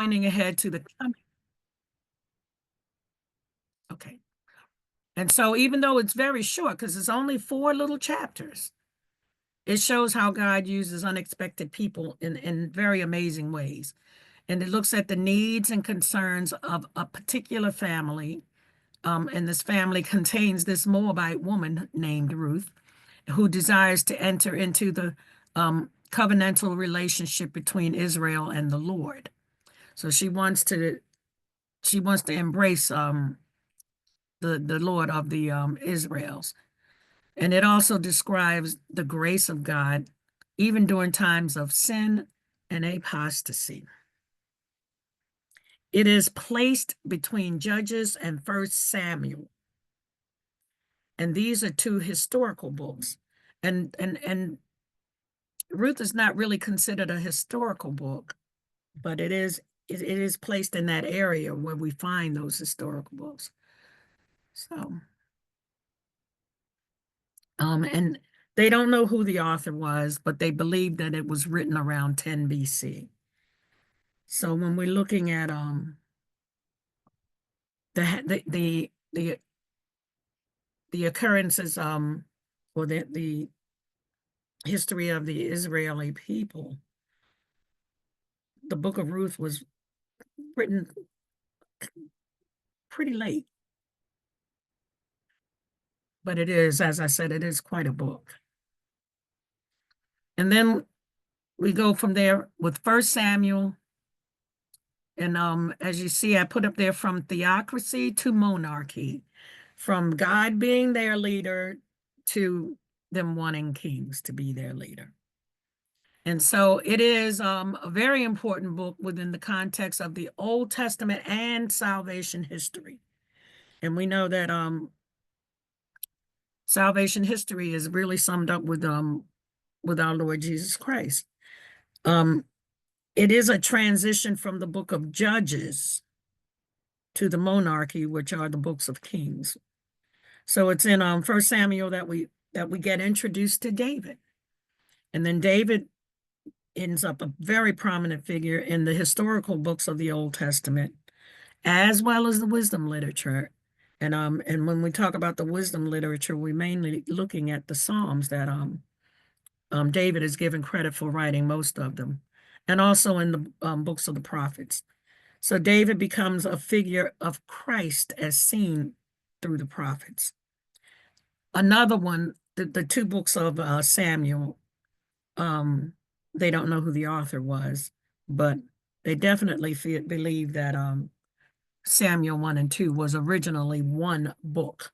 pointing ahead to the coming. Okay. And so even though it's very short, because it's only 4 little chapters, it shows how God uses unexpected people in very amazing ways. And it looks at the needs and concerns of a particular family. And this family contains this Moabite woman named Ruth, who desires to enter into the covenantal relationship between Israel and the Lord. So she wants to embrace the Lord of the Israels. And it also describes the grace of God, even during times of sin and apostasy. It is placed between Judges and 1 Samuel. And these are 2 historical books. And Ruth is not really considered a historical book, but it is placed in that area where we find those historical books. So, and they don't know who the author was, but they believe that it was written around 10 BC. So when we're looking at the occurrences or the history of the Israeli people, the book of Ruth was written pretty late. But it is, as I said, it is quite a book. And then we go from there with 1 Samuel. And as you see, I put up there from theocracy to monarchy, from God being their leader to them wanting kings to be their leader. And so it is a very important book within the context of the Old Testament and salvation history. And we know that salvation history is really summed up with our Lord Jesus Christ. It is a transition from the book of Judges to the monarchy, which are the books of Kings. So it's in 1 Samuel that we get introduced to David. And then David ends up a very prominent figure in the historical books of the Old Testament, as well as the wisdom literature. And when we talk about the wisdom literature, we're mainly looking at the Psalms that David is given credit for writing most of them, and also in the books of the prophets. So David becomes a figure of Christ as seen through the prophets. Another one, the 2 books of Samuel, they don't know who the author was, but they definitely believe that Samuel 1 and 2 was originally one book.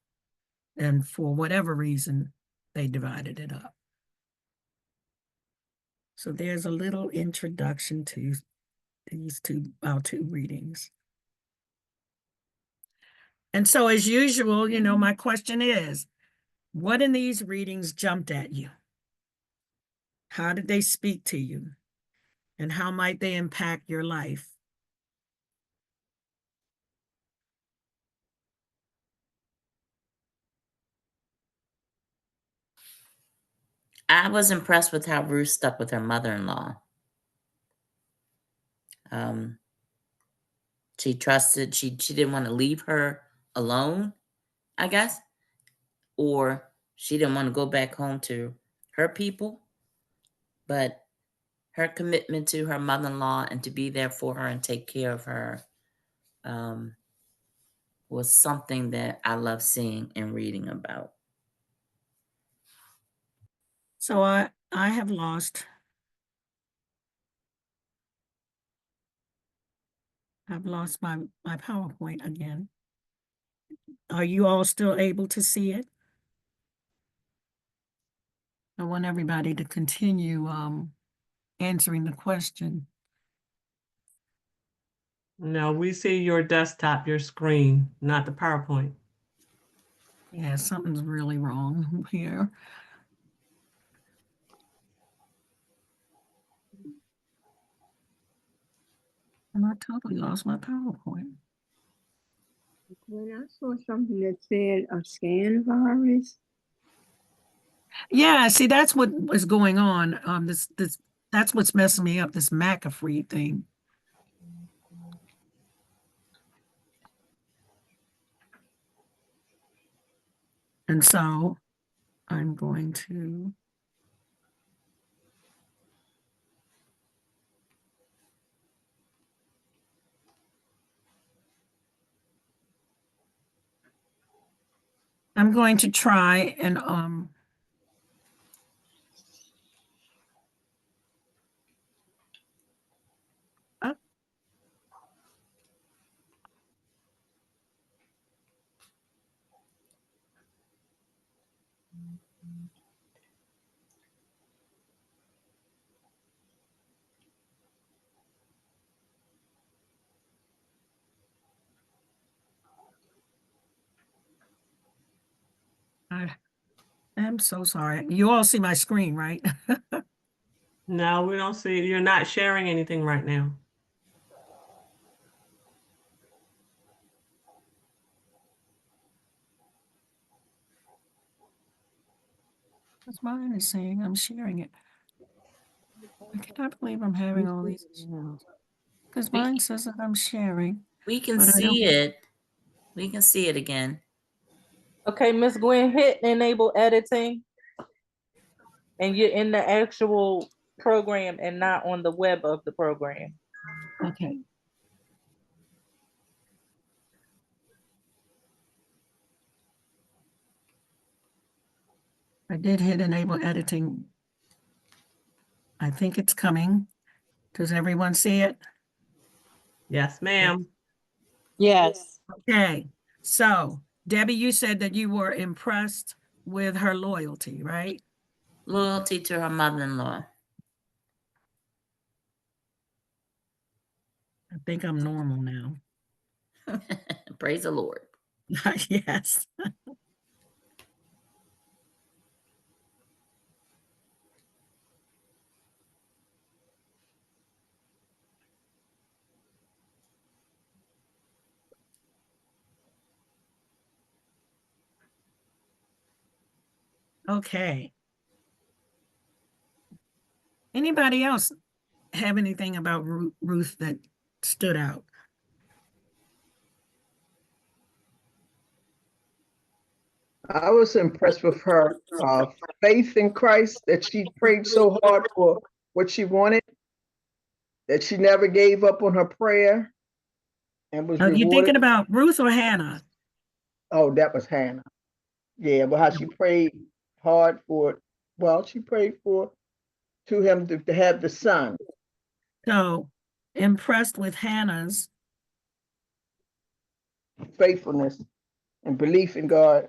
And for whatever reason, they divided it up. So there's a little introduction to these our two readings. And so as usual, my question is, what in these readings jumped at you? How did they speak to you? And how might they impact your life? I was impressed with how Ruth stuck with her mother-in-law. She trusted, she didn't want to leave her alone, I guess, or she didn't want to go back home to her people, but her commitment to her mother-in-law and to be there for her and take care of her was something that I love seeing and reading about. So I have lost. I've lost my PowerPoint again. Are you all still able to see it? I want everybody to continue answering the question. No, we see your desktop, your screen, not the PowerPoint. Yeah, something's really wrong here. And I totally lost my PowerPoint. When I saw something that said a scan virus. Yeah, see, that's what was going on. That's what's messing me up, this McAfee thing. And so I'm going to try and uh, I am so sorry. You all see my screen, right? No, we don't see, you're not sharing anything right now. That's mine is saying I'm sharing it. I cannot believe I'm having all these emails. Because We- mine says that I'm sharing. We can But I don't- see it. We can see it again. Okay, Miss Gwen, hit enable editing. And you're in the actual program and not on the web of the program. Okay. I did hit enable editing. I think it's coming. Does everyone see it? Yes, ma'am. Yes. Okay. So Debbie, you said that you were impressed with her loyalty, right? Loyalty to her mother-in-law. I think I'm normal now. Praise the Lord. Yes. Okay. Anybody else have anything about Ruth that stood out? I was impressed with her faith in Christ, that she prayed so hard for what she wanted, that she never gave up on her prayer and was Are you rewarded. thinking about Ruth or Hannah? Oh, that was Hannah. Yeah, but how she prayed hard for it. Well, she prayed to him to have the son. So impressed with Hannah's Faithfulness and belief in God.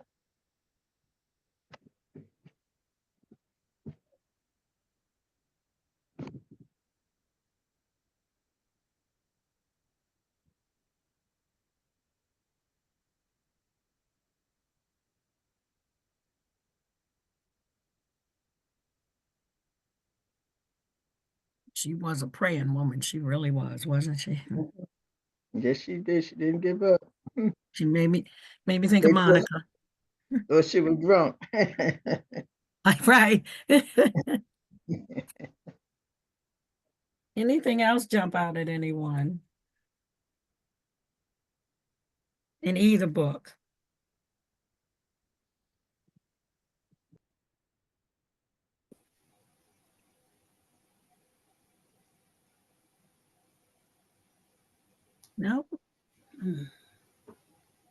she was a praying woman. She really was, wasn't she? Yes, she did. She didn't give up. She made me think They of Monica. thought she was drunk. Right. Anything else jump out at anyone in either book? No?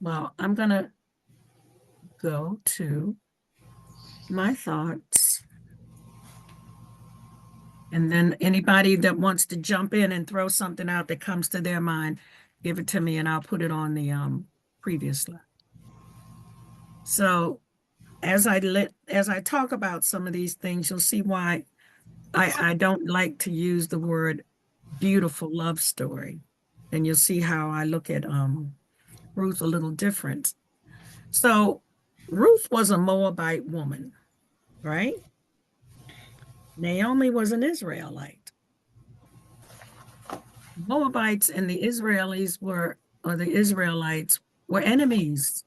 Well, I'm going to go to my thoughts. And then anybody that wants to jump in and throw something out that comes to their mind, give it to me and I'll put it on the previous slide. So as I talk about some of these things, you'll see why I don't like to use the word beautiful love story. And you'll see how I look at Ruth a little different. So Ruth was a Moabite woman, right? Naomi was an Israelite. Moabites and the Israelites were enemies.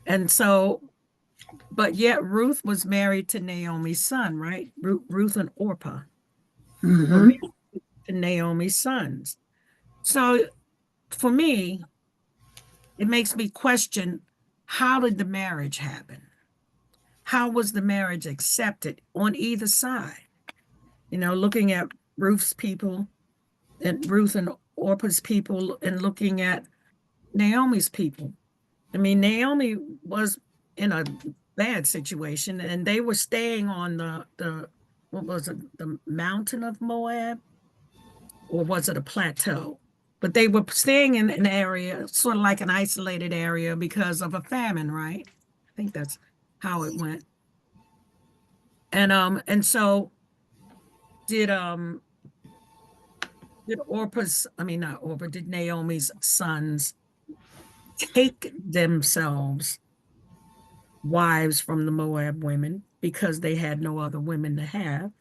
And so, but yet Ruth was married to Naomi's son, right? Ruth and Orpah were married to Naomi's sons. So for me, it makes me question how did the marriage happen? How was the marriage accepted on either side? You know, looking at Ruth's people and Ruth and Orpah's people and looking at Naomi's people. I mean, Naomi was in a bad situation and they were staying on the what was it, the mountain of Moab? Or was it a plateau? But they were staying in an area, sort of like an isolated area because of a famine, right? I think that's how it went. And so did Orpah's, I mean not Orpah, did Naomi's sons take themselves wives from the Moab women because they had no other women to have?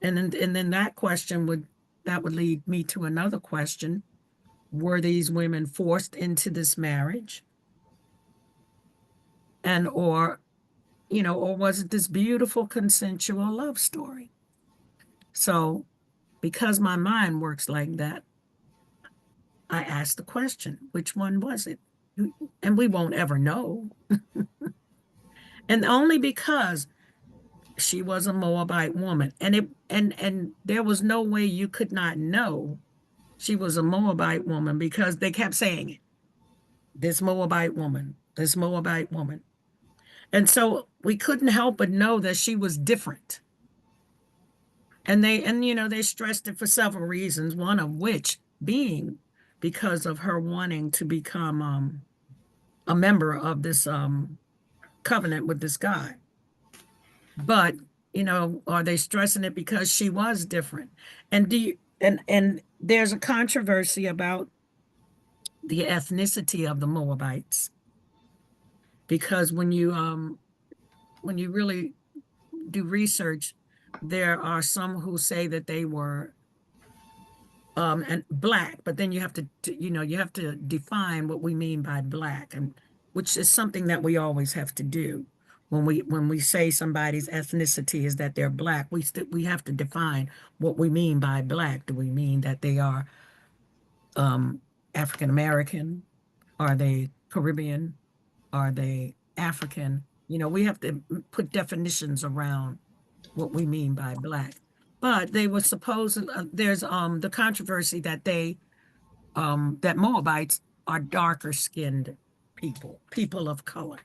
And then that question would lead me to another question. Were these women forced into this marriage? And or, you know, or was it this beautiful consensual love story? So because my mind works like that, I asked the question, which one was it? And we won't ever know. And only because she was a Moabite woman. And there was no way you could not know she was a Moabite woman because they kept saying it. This Moabite woman, this Moabite woman. And so we couldn't help but know that she was different. And they stressed it for several reasons, one of which being because of her wanting to become a member of this covenant with this guy. But, are they stressing it because she was different? And there's a controversy about the ethnicity of the Moabites. Because when you really do research, there are some who say that they were and black, but then you have to define what we mean by black, and which is something that we always have to do when we say somebody's ethnicity is that they're black. We have to define what we mean by black. Do we mean that they are African American? Are they Caribbean? Are they African? We have to put definitions around what we mean by black. But they were supposed, there's the controversy that that Moabites are darker skinned people of color.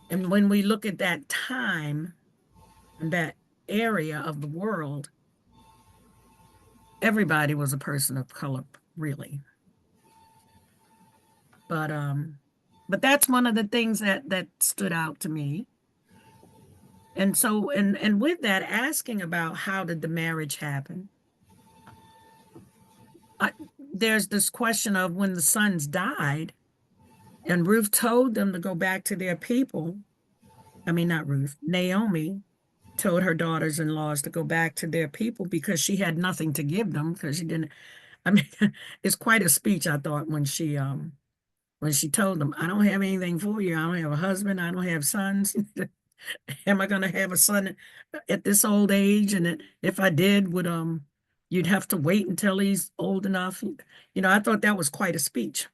And when we look at that time and that area of the world, everybody was a person of color, really. But that's one of the things that stood out to me. And so, and with that, asking about how did the marriage happen, there's this question of when the sons died, and Ruth told them to go back to their people. I mean, not Ruth, Naomi told her daughters-in-laws to go back to their people because she had nothing to give them because she didn't. I mean, it's quite a speech, I thought, when she told them, I don't have anything for you. I don't have a husband. I don't have sons. Am I going to have a son at this old age? And if I did, you'd have to wait until he's old enough. I thought that was quite a speech.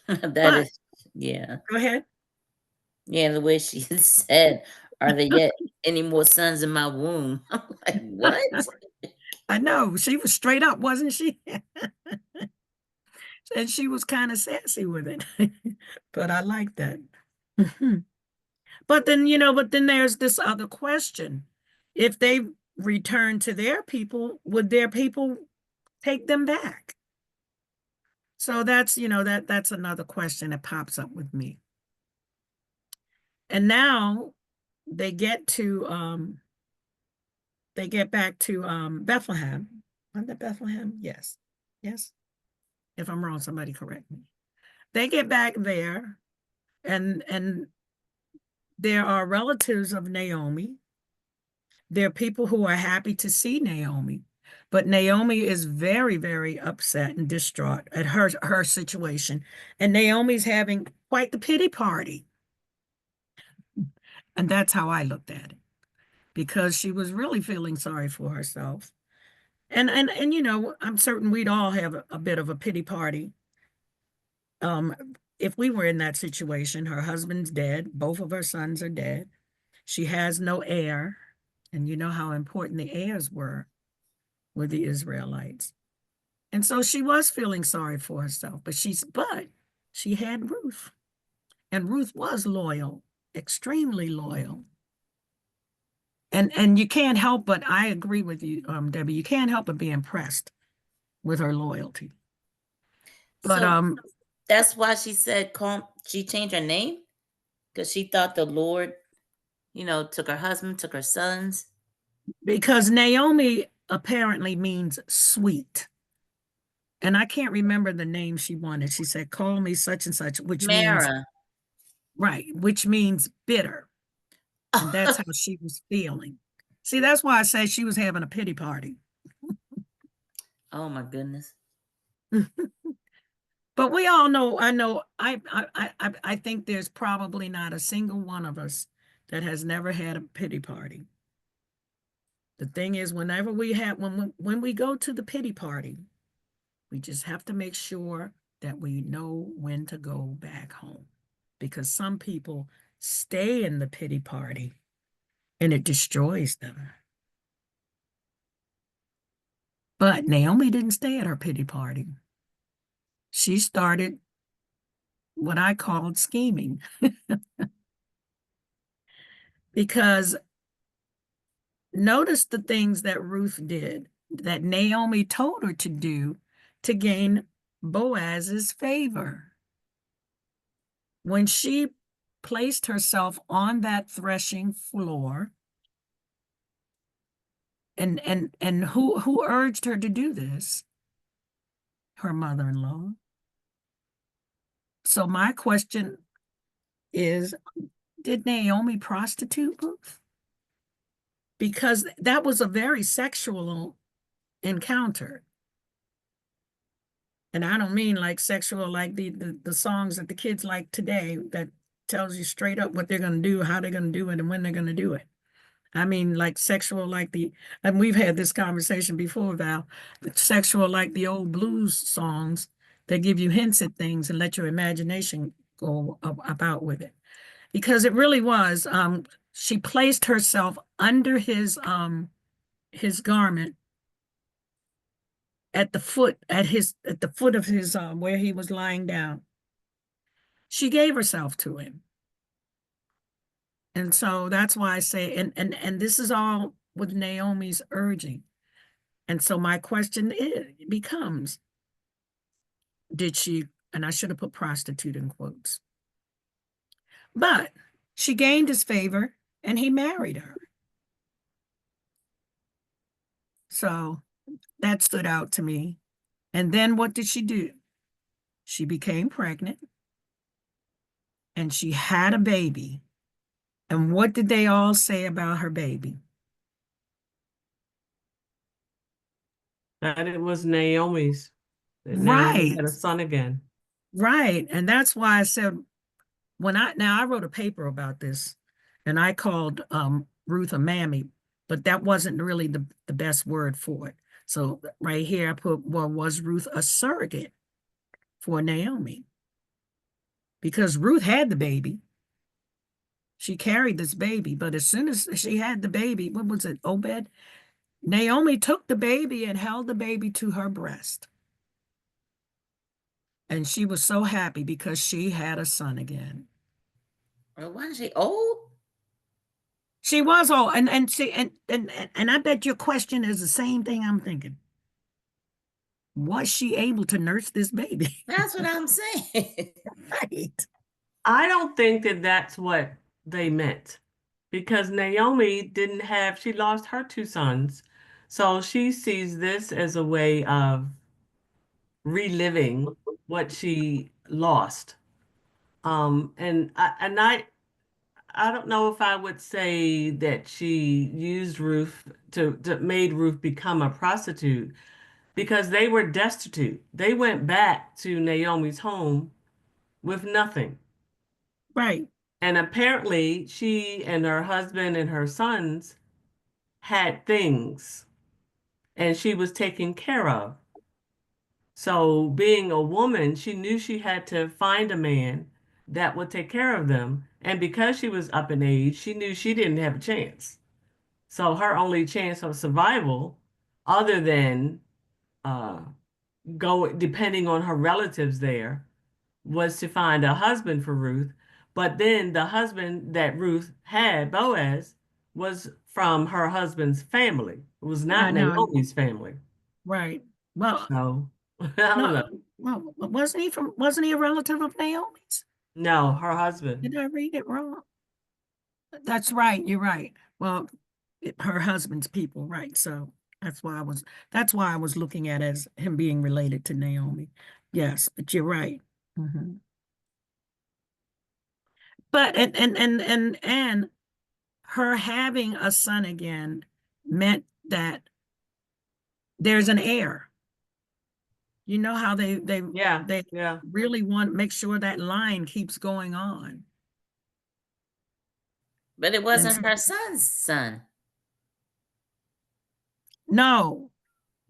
That is, yeah. Go ahead. Yeah, the way she said, are there yet any more sons in my womb? I'm like, what? I know. She was straight up, wasn't she? And she was kind of sassy with it. But I like that. But then there's this other question. If they return to their people, would their people take them back? So that's another question that pops up with me. And now they get back to Bethlehem. Wasn't it Bethlehem? Yes. Yes. If I'm wrong, somebody correct me. They get back there, and there are relatives of Naomi. There are people who are happy to see Naomi, but Naomi is very, very upset and distraught at her situation. And Naomi's having quite the pity party. And that's how I looked at it, because she was really feeling sorry for herself. And I'm certain we'd all have a bit of a pity party if we were in that situation, her husband's dead, both of her sons are dead. She has no heir, and you know how important the heirs were with the Israelites. And so she was feeling sorry for herself, but she had Ruth. And Ruth was loyal, extremely loyal. And you can't help but, I agree with you, Debbie, you can't help but be impressed with her loyalty. But So that's why she said she changed her name because she thought the Lord, took her husband, took her sons. because Naomi apparently means sweet. And I can't remember the name she wanted. She said, call me such and such, which means, Mara. right, which means bitter. And that's how she was feeling. See, that's why I say she was having a pity party. Oh my goodness. But we all know, I think there's probably not a single one of us that has never had a pity party. The thing is, whenever when we go to the pity party, we just have to make sure that we know when to go back home, because some people stay in the pity party and it destroys them. But Naomi didn't stay at her pity party. She started what I called scheming. Because notice the things that Ruth did, that Naomi told her to do to gain Boaz's favor. When she placed herself on that threshing floor, and who urged her to do this? Her mother-in-law. So my question is, did Naomi prostitute Ruth? Because that was a very sexual encounter. And I don't mean like sexual, like the songs that the kids like today that tells you straight up what they're going to do, how they're going to do it, and when they're going to do it. I mean like sexual, like and we've had this conversation before, Val, sexual like the old blues songs that give you hints at things and let your imagination go about with it. Because it really was, she placed herself under his garment at the foot of his where he was lying down. She gave herself to him. And so that's why I say, and this is all with Naomi's urging. And so my question becomes, did she, and I should have put prostitute in quotes, but she gained his favor and he married her. So that stood out to me. And then what did she do? She became pregnant and she had a baby. And what did they all say about her baby? That it was Naomi's. That Naomi Right, had a son again. right. And that's why I said, I wrote a paper about this and I called Ruth a mammy, but that wasn't really the best word for it. So right here I put, well, was Ruth a surrogate for Naomi? Because Ruth had the baby. She carried this baby, but as soon as she had the baby, what was it, Obed? Naomi took the baby and held the baby to her breast. And she was so happy because she had a son again. Well, wasn't she old? She was old, and I bet your question is the same thing I'm thinking. Was she able to nurse this baby? That's what I'm saying. Right. I don't think that that's what they meant, because Naomi she lost her two sons. So she sees this as a way of reliving what she lost. And I don't know if I would say that she used Ruth to made Ruth become a prostitute, because they were destitute. They went back to Naomi's home with nothing. Right. And apparently she and her husband and her sons had things and she was taken care of. So being a woman, she knew she had to find a man that would take care of them. And because she was up in age, she knew she didn't have a chance. So her only chance of survival, other than uh, depending on her relatives there, was to find a husband for Ruth. But then the husband that Ruth had, Boaz, was from her husband's family. It was I not know, Naomi's family. right. Well, So I don't know. no, well, wasn't he a relative of Naomi's? No, her husband. Did I read it wrong? That's right, you're right. Well, her husband's people, right? So that's why I was looking at as him being related to Naomi. Yes, but you're right. Mhm. But and her having a son again meant that there's an heir. You know how Yeah, they yeah. really want to make sure that line keeps going on. But it And wasn't her son's son. no,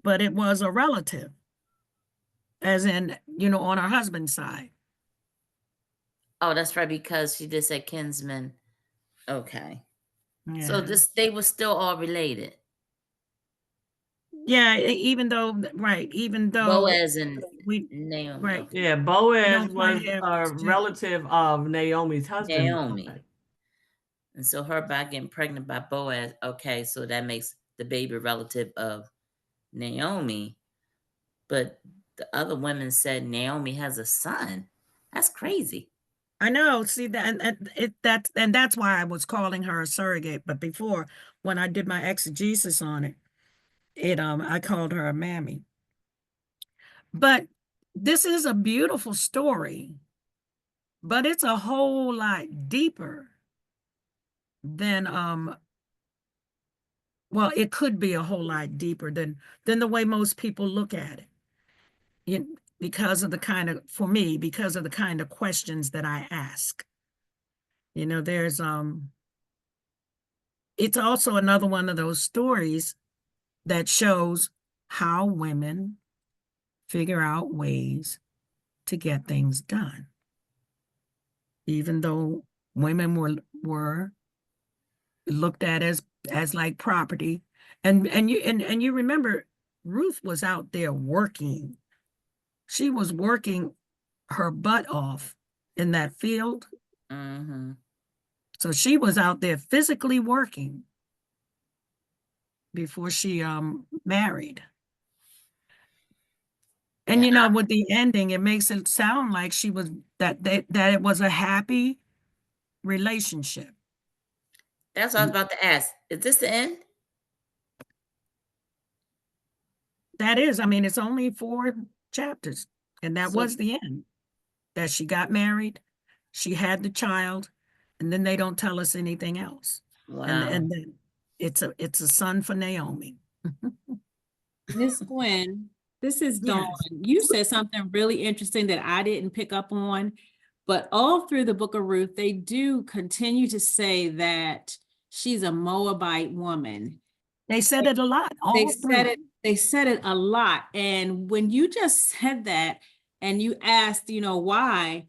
but it was a relative, as in, on her husband's side. Oh, that's right, because she just said kinsman. Okay. So Yeah. they were still all related. Yeah, even though, right, even though Boaz and we, Naomi. right, Okay. Yeah, we Boaz don't quite was have a this too. relative of Naomi's husband. Naomi. And so her by getting pregnant by Boaz, okay, so that makes the baby relative of Naomi. But the other women said Naomi has a son. That's crazy. I know, see that, and that's why I was calling her a surrogate. But before, when I did my exegesis on it, I called her a mammy. But this is a beautiful story, but it's a whole lot deeper than well, it could be a whole lot deeper than the way most people look at it. Because of the for me, because of the kind of questions that I ask. There's it's also another one of those stories that shows how women figure out ways to get things done. Even though women were looked at as like property. And you remember Ruth was out there working. She was working her butt off in that field. Mm-hmm. So she was out there physically working before she married. And Yeah, with the ending, it makes it sound like she was that it was a happy relationship. that's what I was about to ask. Is this the end? That is, I mean, it's only 4 chapters, and that So was the end. That she got married, she had the child, and then they don't tell us anything else. And wow. then it's a son for Naomi. Miss Gwen, this is Dawn. Yes. You said something really interesting that I didn't pick up on, but all through the book of Ruth, they do continue to say that she's a Moabite woman. They said it a lot. They said it a lot. And when you just said that and you asked, why,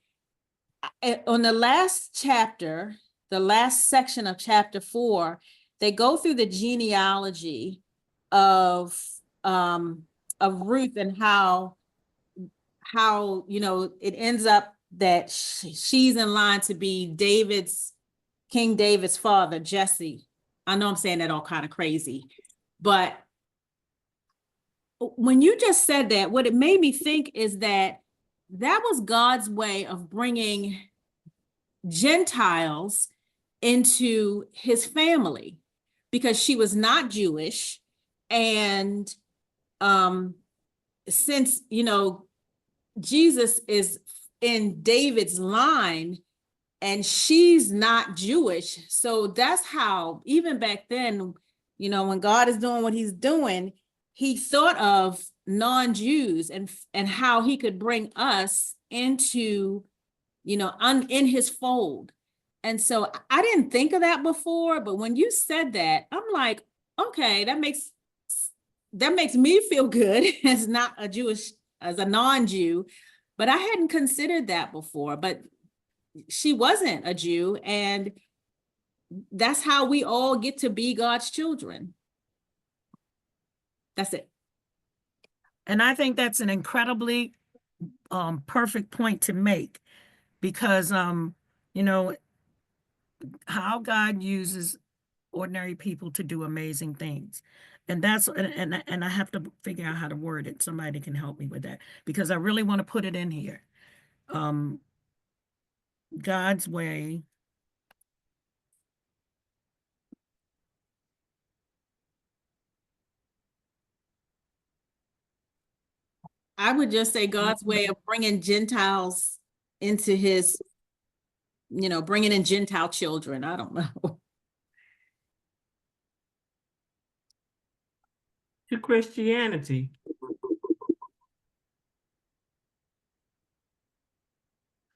on the last chapter, the last section of chapter 4, they go through the genealogy of Ruth and how it ends up that she's in line to be King David's father, Jesse. I know I'm saying that all kind of crazy, but when you just said that, what it made me think is that was God's way of bringing Gentiles into his family, because she was not Jewish. And since Jesus is in David's line and she's not Jewish, so that's how, even back then, when God is doing what he's doing, he thought of non-Jews and how he could bring us into in his fold. And so I didn't think of that before, but when you said that, I'm like, okay, that makes me feel good as not a Jewish a non-Jew, but I hadn't considered that before. But she wasn't a Jew, and that's how we all get to be God's children. That's it. And I think that's an incredibly perfect point to make, because you know how God uses ordinary people to do amazing things. And that's and I have to figure out how to word it. Somebody can help me with that, because I really want to put it in here. God's way. I would just say God's way of bringing Gentiles into his, bringing in Gentile children. I don't know. To Christianity.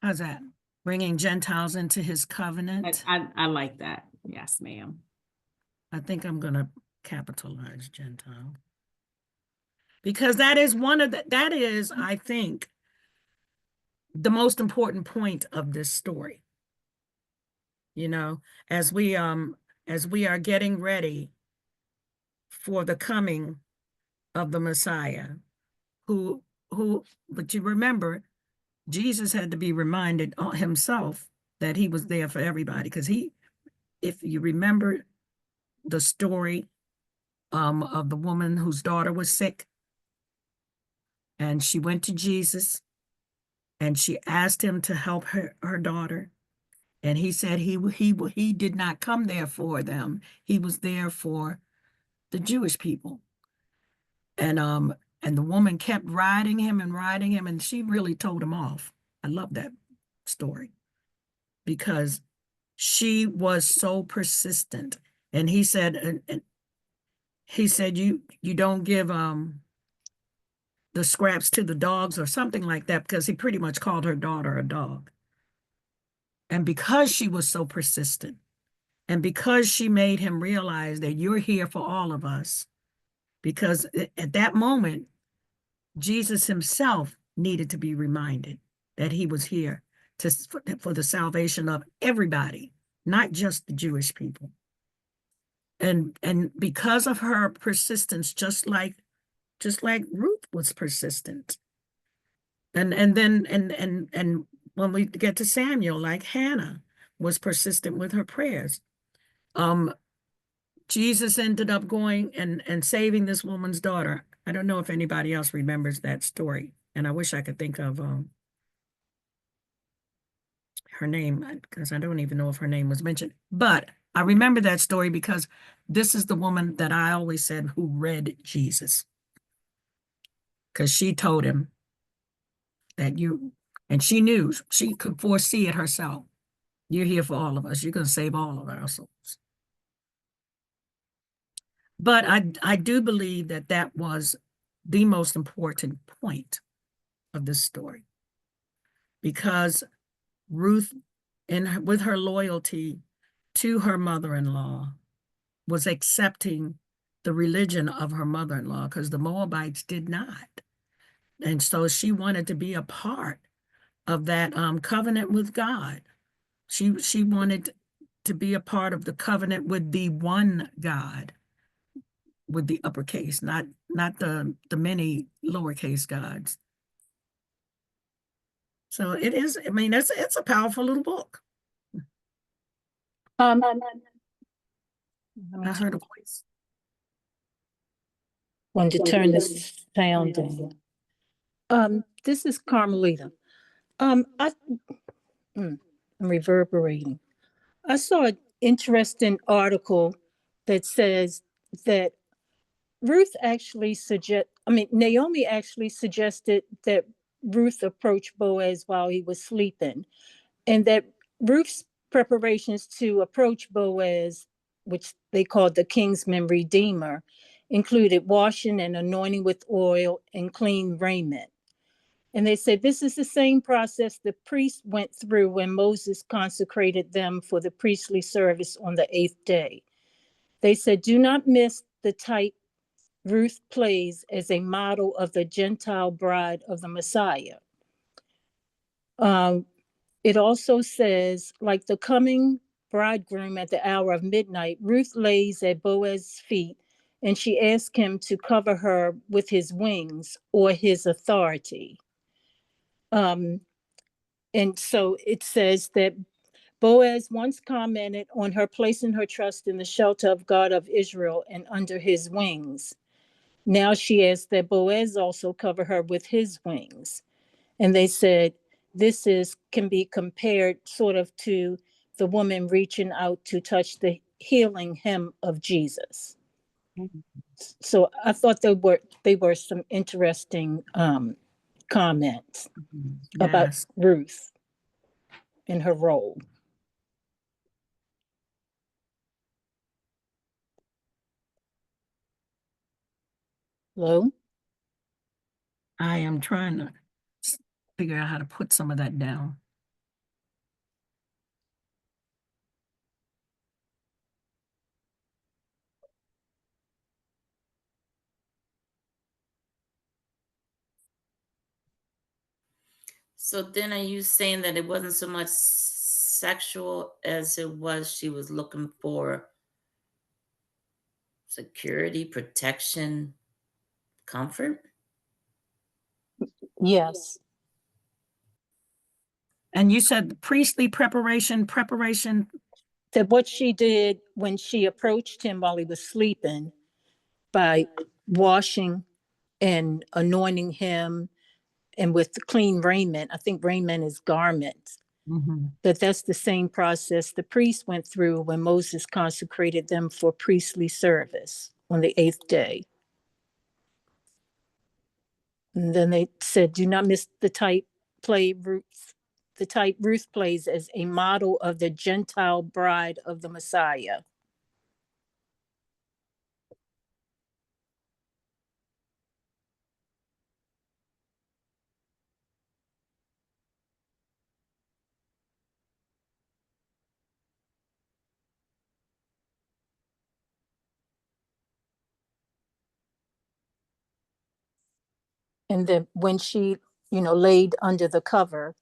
How's that? Bringing Gentiles into his covenant. I like that. Yes, ma'am. I think I'm going to capitalize Gentile, because that is that is, I think, the most important point of this story. As we are getting ready for the coming of the Messiah, but you remember, Jesus had to be reminded himself that he was there for everybody, because if you remember the story of the woman whose daughter was sick, and she went to Jesus and she asked him to help her daughter, and he said he did not come there for them. He was there for the Jewish people. And the woman kept riding him, and she really told him off. I love that story, because she was so persistent. And he said, you don't give the scraps to the dogs or something like that, because he pretty much called her daughter a dog. And because she was so persistent, and because she made him realize that you're here for all of us, because at that moment, Jesus himself needed to be reminded that he was here for the salvation of everybody, not just the Jewish people. And because of her persistence, just like Ruth was persistent. And when we get to Samuel, like Hannah was persistent with her prayers. Jesus ended up going and saving this woman's daughter. I don't know if anybody else remembers that story, and I wish I could think of her name, because I don't even know if her name was mentioned. But I remember that story because this is the woman that I always said who read Jesus, because she told him that and she knew, she could foresee it herself. You're here for all of us. You're going to save all of our souls. But I do believe that was the most important point of this story, because Ruth, with her loyalty to her mother-in-law, was accepting the religion of her mother-in-law, because the Moabites did not. And so she wanted to be a part of that covenant with God. She wanted to be a part of the covenant with the one God, with the uppercase, not the many lowercase gods. So it is, I mean, it's a powerful little book. I heard a voice. Wanted to turn this sound down. This is Carmelita. I'm reverberating. I saw an interesting article that says that Naomi actually suggested that Ruth approach Boaz while he was sleeping, and that Ruth's preparations to approach Boaz, which they called the Kinsman Redeemer, included washing and anointing with oil and clean raiment. And they said this is the same process the priest went through when Moses consecrated them for the priestly service on the 8th day. They said, do not miss the type Ruth plays as a model of the Gentile bride of the Messiah. It also says, like the coming bridegroom at the hour of midnight, Ruth lays at Boaz's feet and she asks him to cover her with his wings or his authority. And so it says that Boaz once commented on her placing her trust in the shelter of God of Israel and under his wings. Now she asks that Boaz also cover her with his wings. And they said, this can be compared sort of to the woman reaching out to touch the healing hem of Jesus. So I thought they were some interesting comments about Yes. Ruth and her role. Hello? I am trying to figure out how to put some of that down. So then are you saying that it wasn't so much sexual as it was she was looking for security, protection, comfort? Yes. And you said the priestly preparation. That what she did when she approached him while he was sleeping by washing and anointing him and with the clean raiment. I think raiment is garments. That's the same process the priest went through when Moses consecrated them for priestly service on the 8th day. And then they said, do not miss the type Ruth plays as a model of the Gentile bride of the Messiah. And then when she, laid under the cover,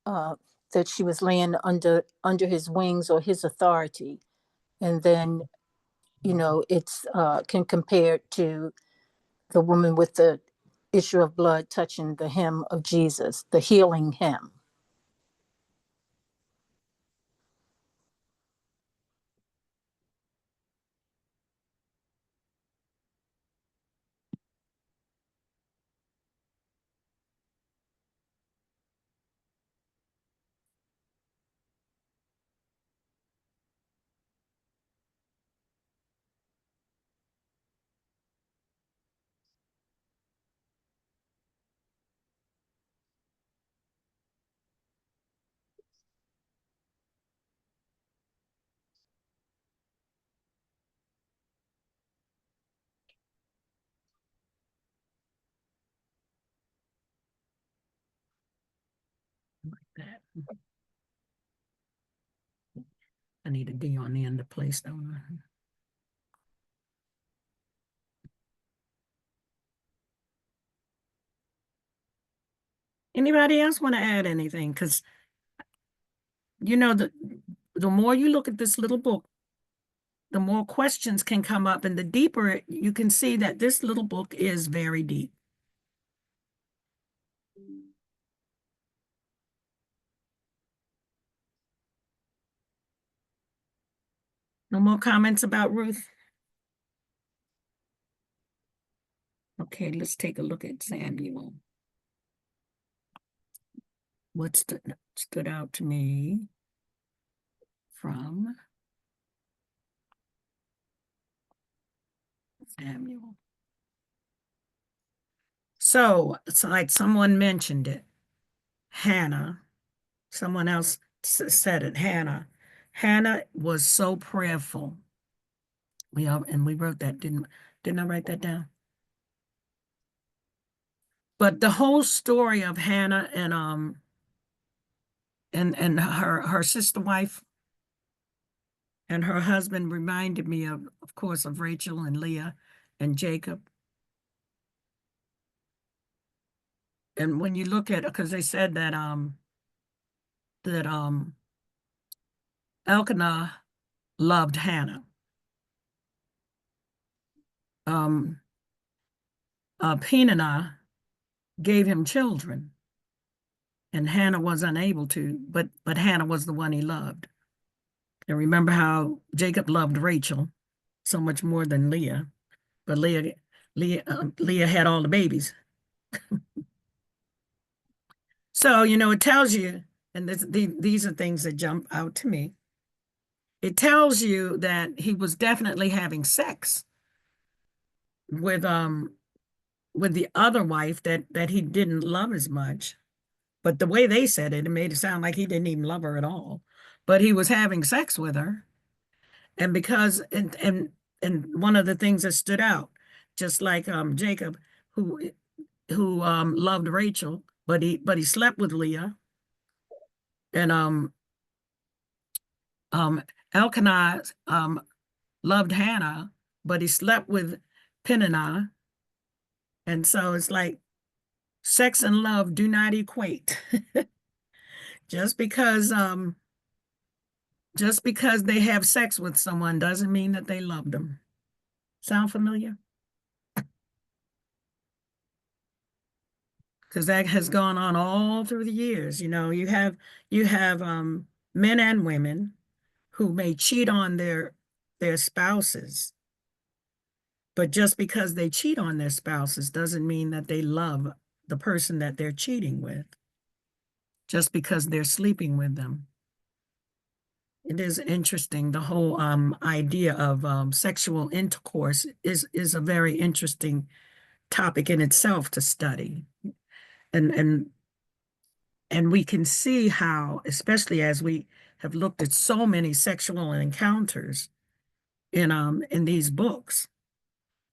that she was laying under his wings or his authority. And then, it's can compare to the woman with the issue of blood touching the hem of Jesus, the healing hem. Like that. I need a D on the end of place, don't I? Anybody else want to add anything? Because the more you look at this little book, the more questions can come up, and the deeper you can see that this little book is very deep. No more comments about Ruth? Okay, let's take a look at Samuel. What stood out to me from Samuel? So it's like someone mentioned it. Hannah, someone else said it, Hannah. Hannah was so prayerful. We wrote that, didn't I write that down? But the whole story of Hannah and her sister wife and her husband reminded me of course, of Rachel and Leah and Jacob. And when you look at, because they said that Elkanah loved Hannah. Peninnah gave him children, and Hannah was unable to, but Hannah was the one he loved. And remember how Jacob loved Rachel so much more than Leah, but Leah had all the babies. So, you know, it tells you, and these are things that jump out to me. It tells you that he was definitely having sex with the other wife that he didn't love as much. But the way they said it, it made it sound like he didn't even love her at all. But he was having sex with her. And because and one of the things that stood out, just like Jacob, who loved Rachel, but he slept with Leah. And Elkanah loved Hannah, but he slept with Peninnah. And so it's like sex and love do not equate. Just because they have sex with someone doesn't mean that they love them. Sound familiar? Because that has gone on all through the years. You know, you have men and women who may cheat on their spouses, but just because they cheat on their spouses doesn't mean that they love the person that they're cheating with, just because they're sleeping with them. It is interesting. The whole idea of sexual intercourse is a very interesting topic in itself to study. And we can see how, especially as we have looked at so many sexual encounters in these books,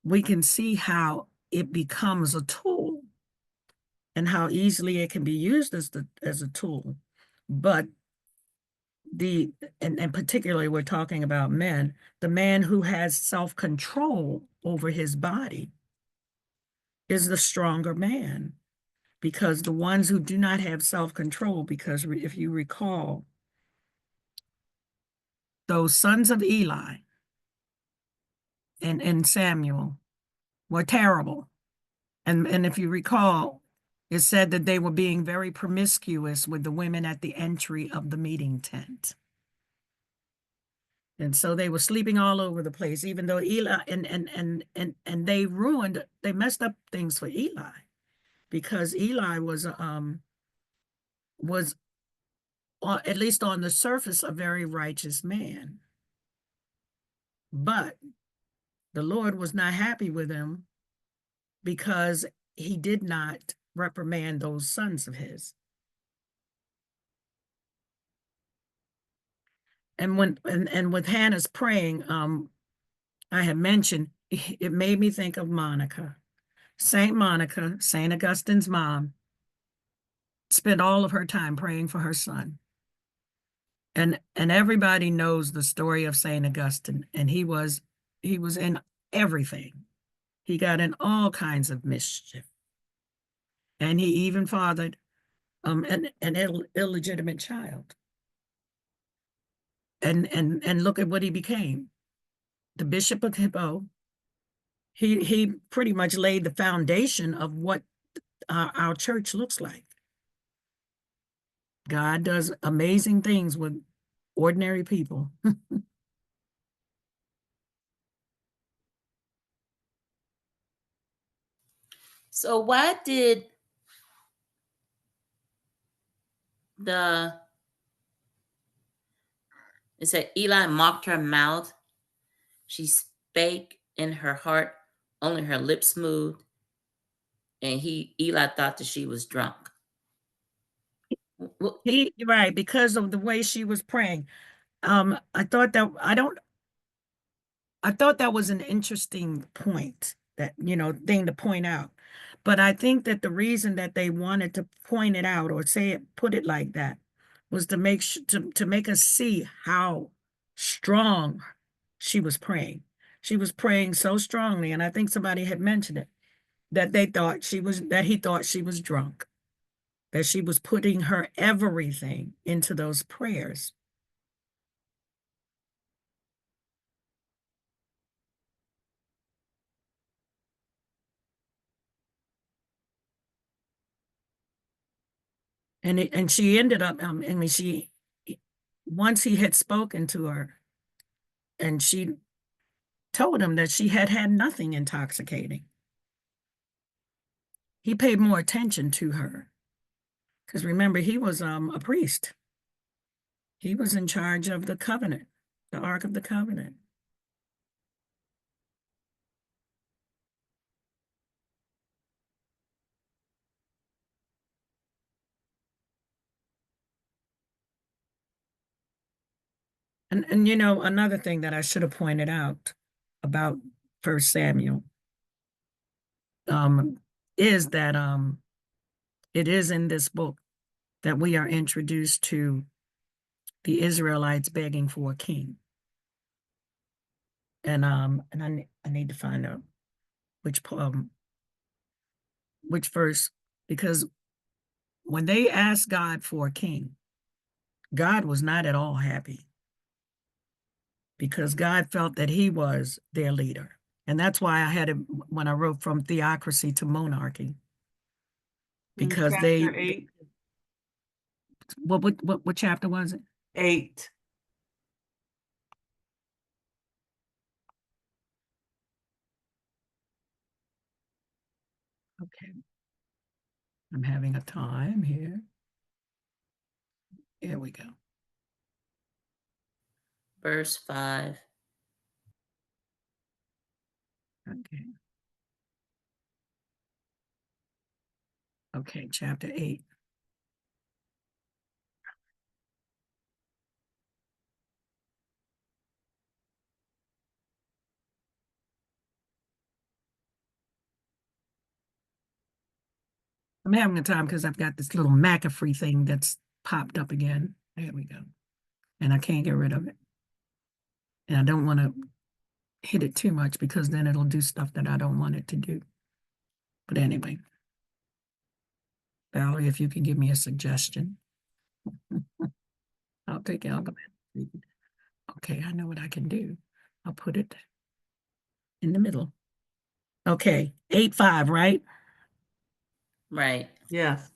we can see how it becomes a tool and how easily it can be used as a tool. But and particularly we're talking about men, the man who has self-control over his body is the stronger man, because the ones who do not have self-control, because if you recall, those sons of Eli and Samuel were terrible. And if you recall, it said that they were being very promiscuous with the women at the entry of the meeting tent. And so they were sleeping all over the place, even though Eli and they messed up things for Eli, because Eli was at least on the surface a very righteous man. But the Lord was not happy with him because he did not reprimand those sons of his. And with Hannah's praying, I had mentioned, it made me think of Monica. Saint Monica, Saint Augustine's mom, spent all of her time praying for her son. And everybody knows the story of Saint Augustine, and he was in everything. He got in all kinds of mischief. And he even fathered an illegitimate child. And look at what he became. The Bishop of Hippo. He pretty much laid the foundation of what our church looks like. God does amazing things with ordinary people. So why did it said Eli mocked her mouth? She spake in her heart, only her lips moved, and Eli thought that she was drunk. Right, because of the way she was praying. I thought that was an interesting point, thing to point out. But I think that the reason that they wanted to point it out or put it like that was to make us see how strong she was praying. she was praying so strongly, and I think somebody had mentioned it, that he thought she was drunk, that she was putting her everything into those prayers. And she ended up, once he had spoken to her, and she told him that she had had nothing intoxicating. He paid more attention to her, because remember, he was a priest. He was in charge of the covenant, the Ark of the Covenant. And you know, another thing that I should have pointed out about First Samuel is that it is in this book that we are introduced to the Israelites begging for a king. And I need to find out which verse, because when they asked God for a king, God was not at all happy, because God felt that he was their leader. And that's why I had it when I wrote from theocracy to monarchy. Because Chapter 8. What chapter was it? 8. Okay. I'm having a time here. Here we go. Verse 5. Okay. Okay, chapter 8. I'm having a time because I've got this little McAfee thing that's popped up again. There we go. And I can't get rid of it. And I don't want to hit it too much, because then it'll do stuff that I don't want it to do. But anyway, Valerie, if you can give me a suggestion, I'll take it. I'll go back. Okay, I know what I can do. I'll put it in the middle. Okay, 8:5, right? Right. Yes.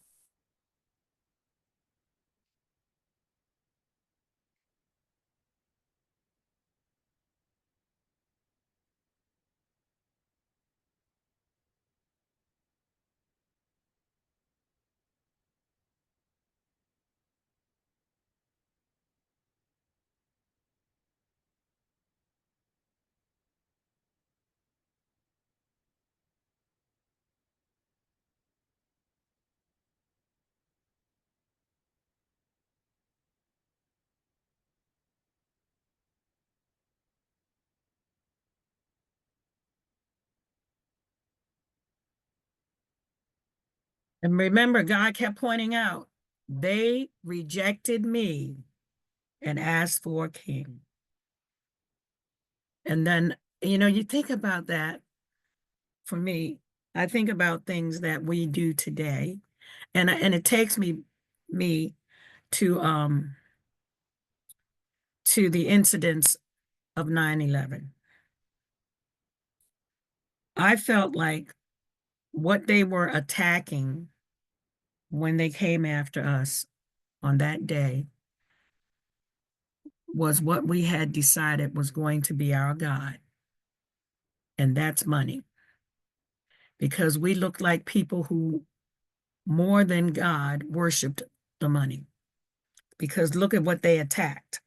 And remember, God kept pointing out, they rejected me and asked for a king. And then, you know, you think about that. For me, I think about things that we do today, and it takes me to the incidents of 9/11. I felt like what they were attacking when they came after us on that day was what we had decided was going to be our God, and that's money. Because we looked like people who, more than God, worshiped the money. Because look at what they attacked.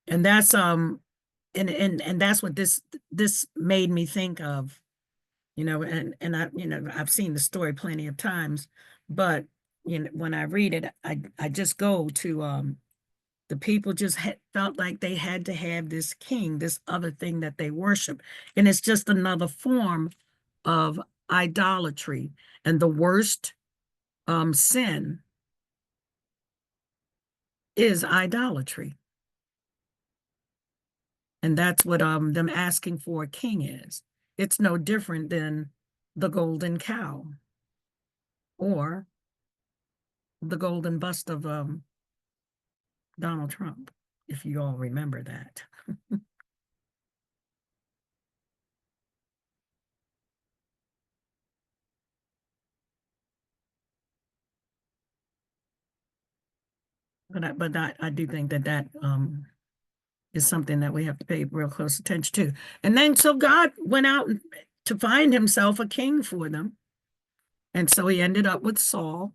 And that's and that's what this made me think of, you know, and I, you know, I've seen the story plenty of times, but you know, when I read it, I just go to the people just felt like they had to have this king, this other thing that they worship. And it's just another form of idolatry. And the worst sin is idolatry. And that's what them asking for a king is. It's no different than the golden cow or the golden bust of Donald Trump, if you all remember that. But I do think that is something that we have to pay real close attention to. And then so God went out to find himself a king for them. And so he ended up with Saul.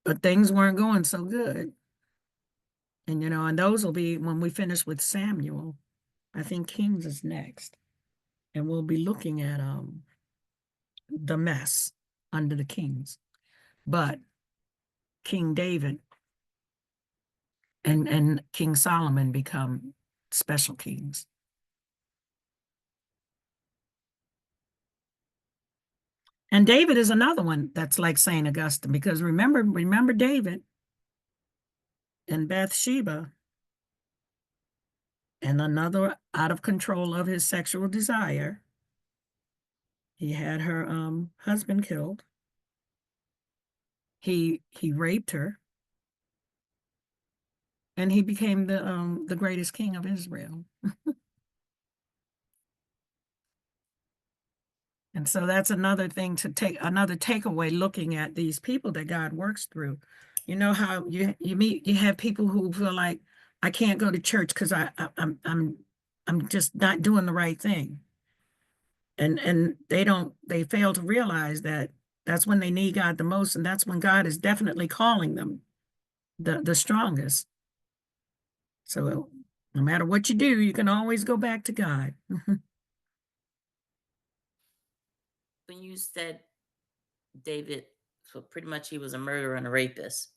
But things weren't going so good. And and those will be when we finish with Samuel. I think Kings is next. And we'll be looking at the mess under the kings. But King David and King Solomon become special kings. And David is another one that's like St. Augustine, because remember David and Bathsheba, and another out of control of his sexual desire. He had her husband killed. He raped her. And he became the greatest king of Israel. And so that's another thing to another takeaway looking at these people that God works through. You know how you have people who feel like, I can't go to church because I'm just not doing the right thing. And they fail to realize that that's when they need God the most, and that's when God is definitely calling them the strongest. So no matter what you do, you can always go back to God. When you said David, so pretty much he was a murderer and a rapist.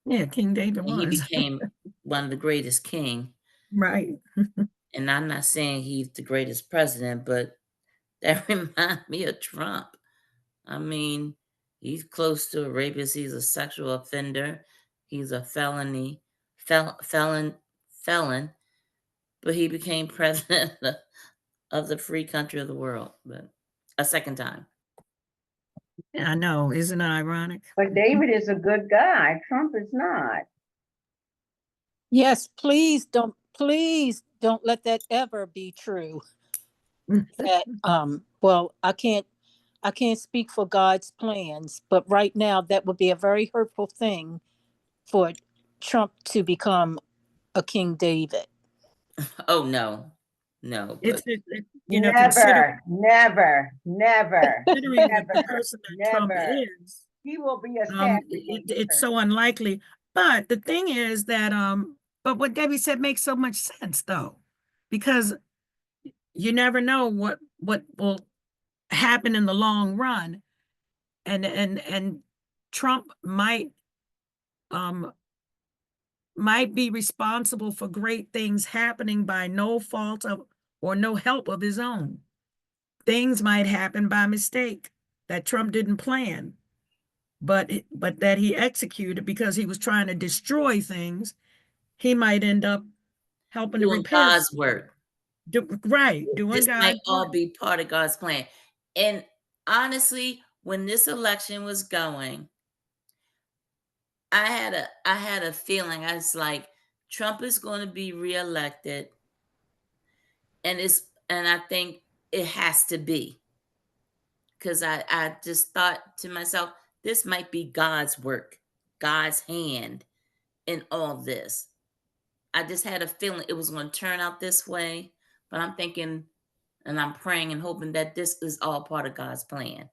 Yeah, King David And he was. became one of the greatest king. Right. And I'm not saying he's the greatest president, but that reminds me of Trump. I mean, he's close to a rapist. He's a sexual offender. He's a felon, but he became president of the free country of the world, but a second time. I know, isn't it ironic? But David is a good guy. Trump is not. Yes, please don't let that ever be true. That well, I can't speak for God's plans, but right now that would be a very hurtful thing for Trump to become a King David. Oh no, but It's Never, never, considering never, the person that Trump never. is, He will be assassinated. it's so unlikely. But the thing is that but what Debbie said makes so much sense though, because you never know what will happen in the long run, and Trump might be responsible for great things happening by no fault of or no help of his own. Things might happen by mistake that Trump didn't plan, but that he executed because he was trying to destroy things. He might end up helping to doing repair. God's work. Doing This might God's all work. be part of God's plan. And honestly, when this election was going, I had a feeling. I was like, Trump is going to be reelected, and I think it has to be, because I just thought to myself, this might be God's work, God's hand in all this. I just had a feeling it was going to turn out this way, but I'm thinking, and I'm praying and hoping that this is all part of God's plan,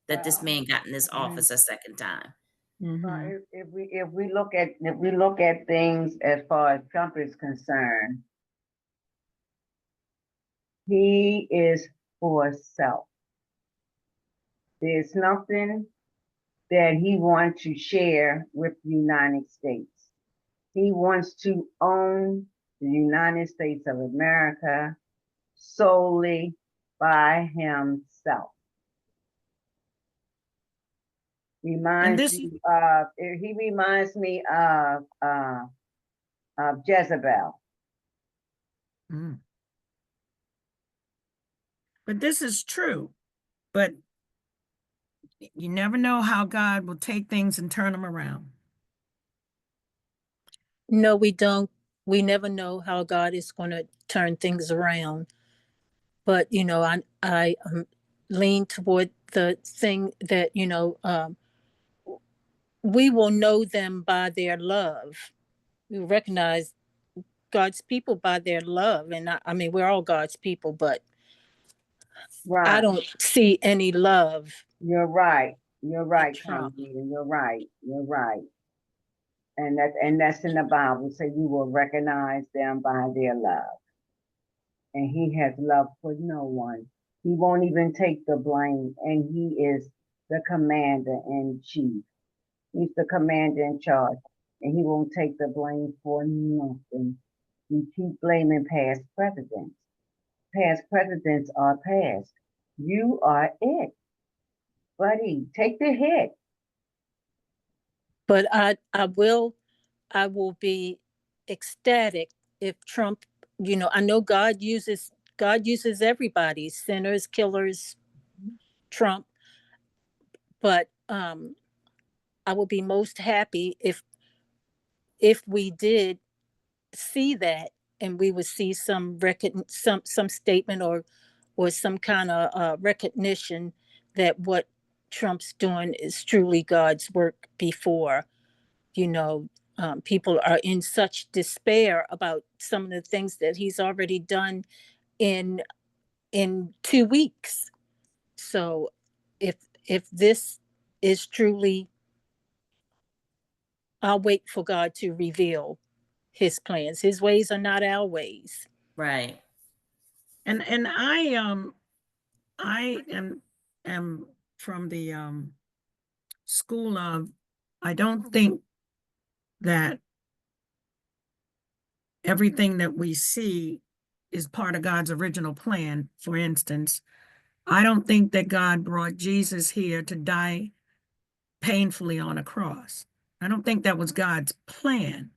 that this man got in this office a second time. Mhm. If we look at things as far as Trump is concerned, he is for self. There's nothing that he wants to share with the United States. He wants to own the United States of America solely by himself. He reminds me of Jezebel. Mm. But this is true. But you never know how God will take things and turn them around. No, we don't. We never know how God is going to turn things around. But, I lean toward the thing that, we will know them by their love. We recognize God's people by their love. And I mean, we're all God's people, but I Right. don't see any love You're right. You're right, Trump. Carmelita. You're right. You're right. And that's in the Bible. So you will recognize them by their love. And he has love for no one. He won't even take the blame. And he is the commander in chief. He's the commander in charge. And he won't take the blame for nothing. You keep blaming past presidents. Past presidents are past. You are it. Buddy, take the hit. But I will be ecstatic if Trump, I know God uses everybody, sinners, killers, Trump, but I would be most happy if we did see that, and we would see some some statement or some kind of recognition that what Trump's doing is truly God's work before. People are in such despair about some of the things that he's already done in 2 weeks. So if this is truly, I'll wait for God to reveal his plans. His ways are not our ways. Right. And I am from the school of, I don't think that everything that we see is part of God's original plan. For instance, I don't think that God brought Jesus here to die painfully on a cross. I don't think that was God's plan.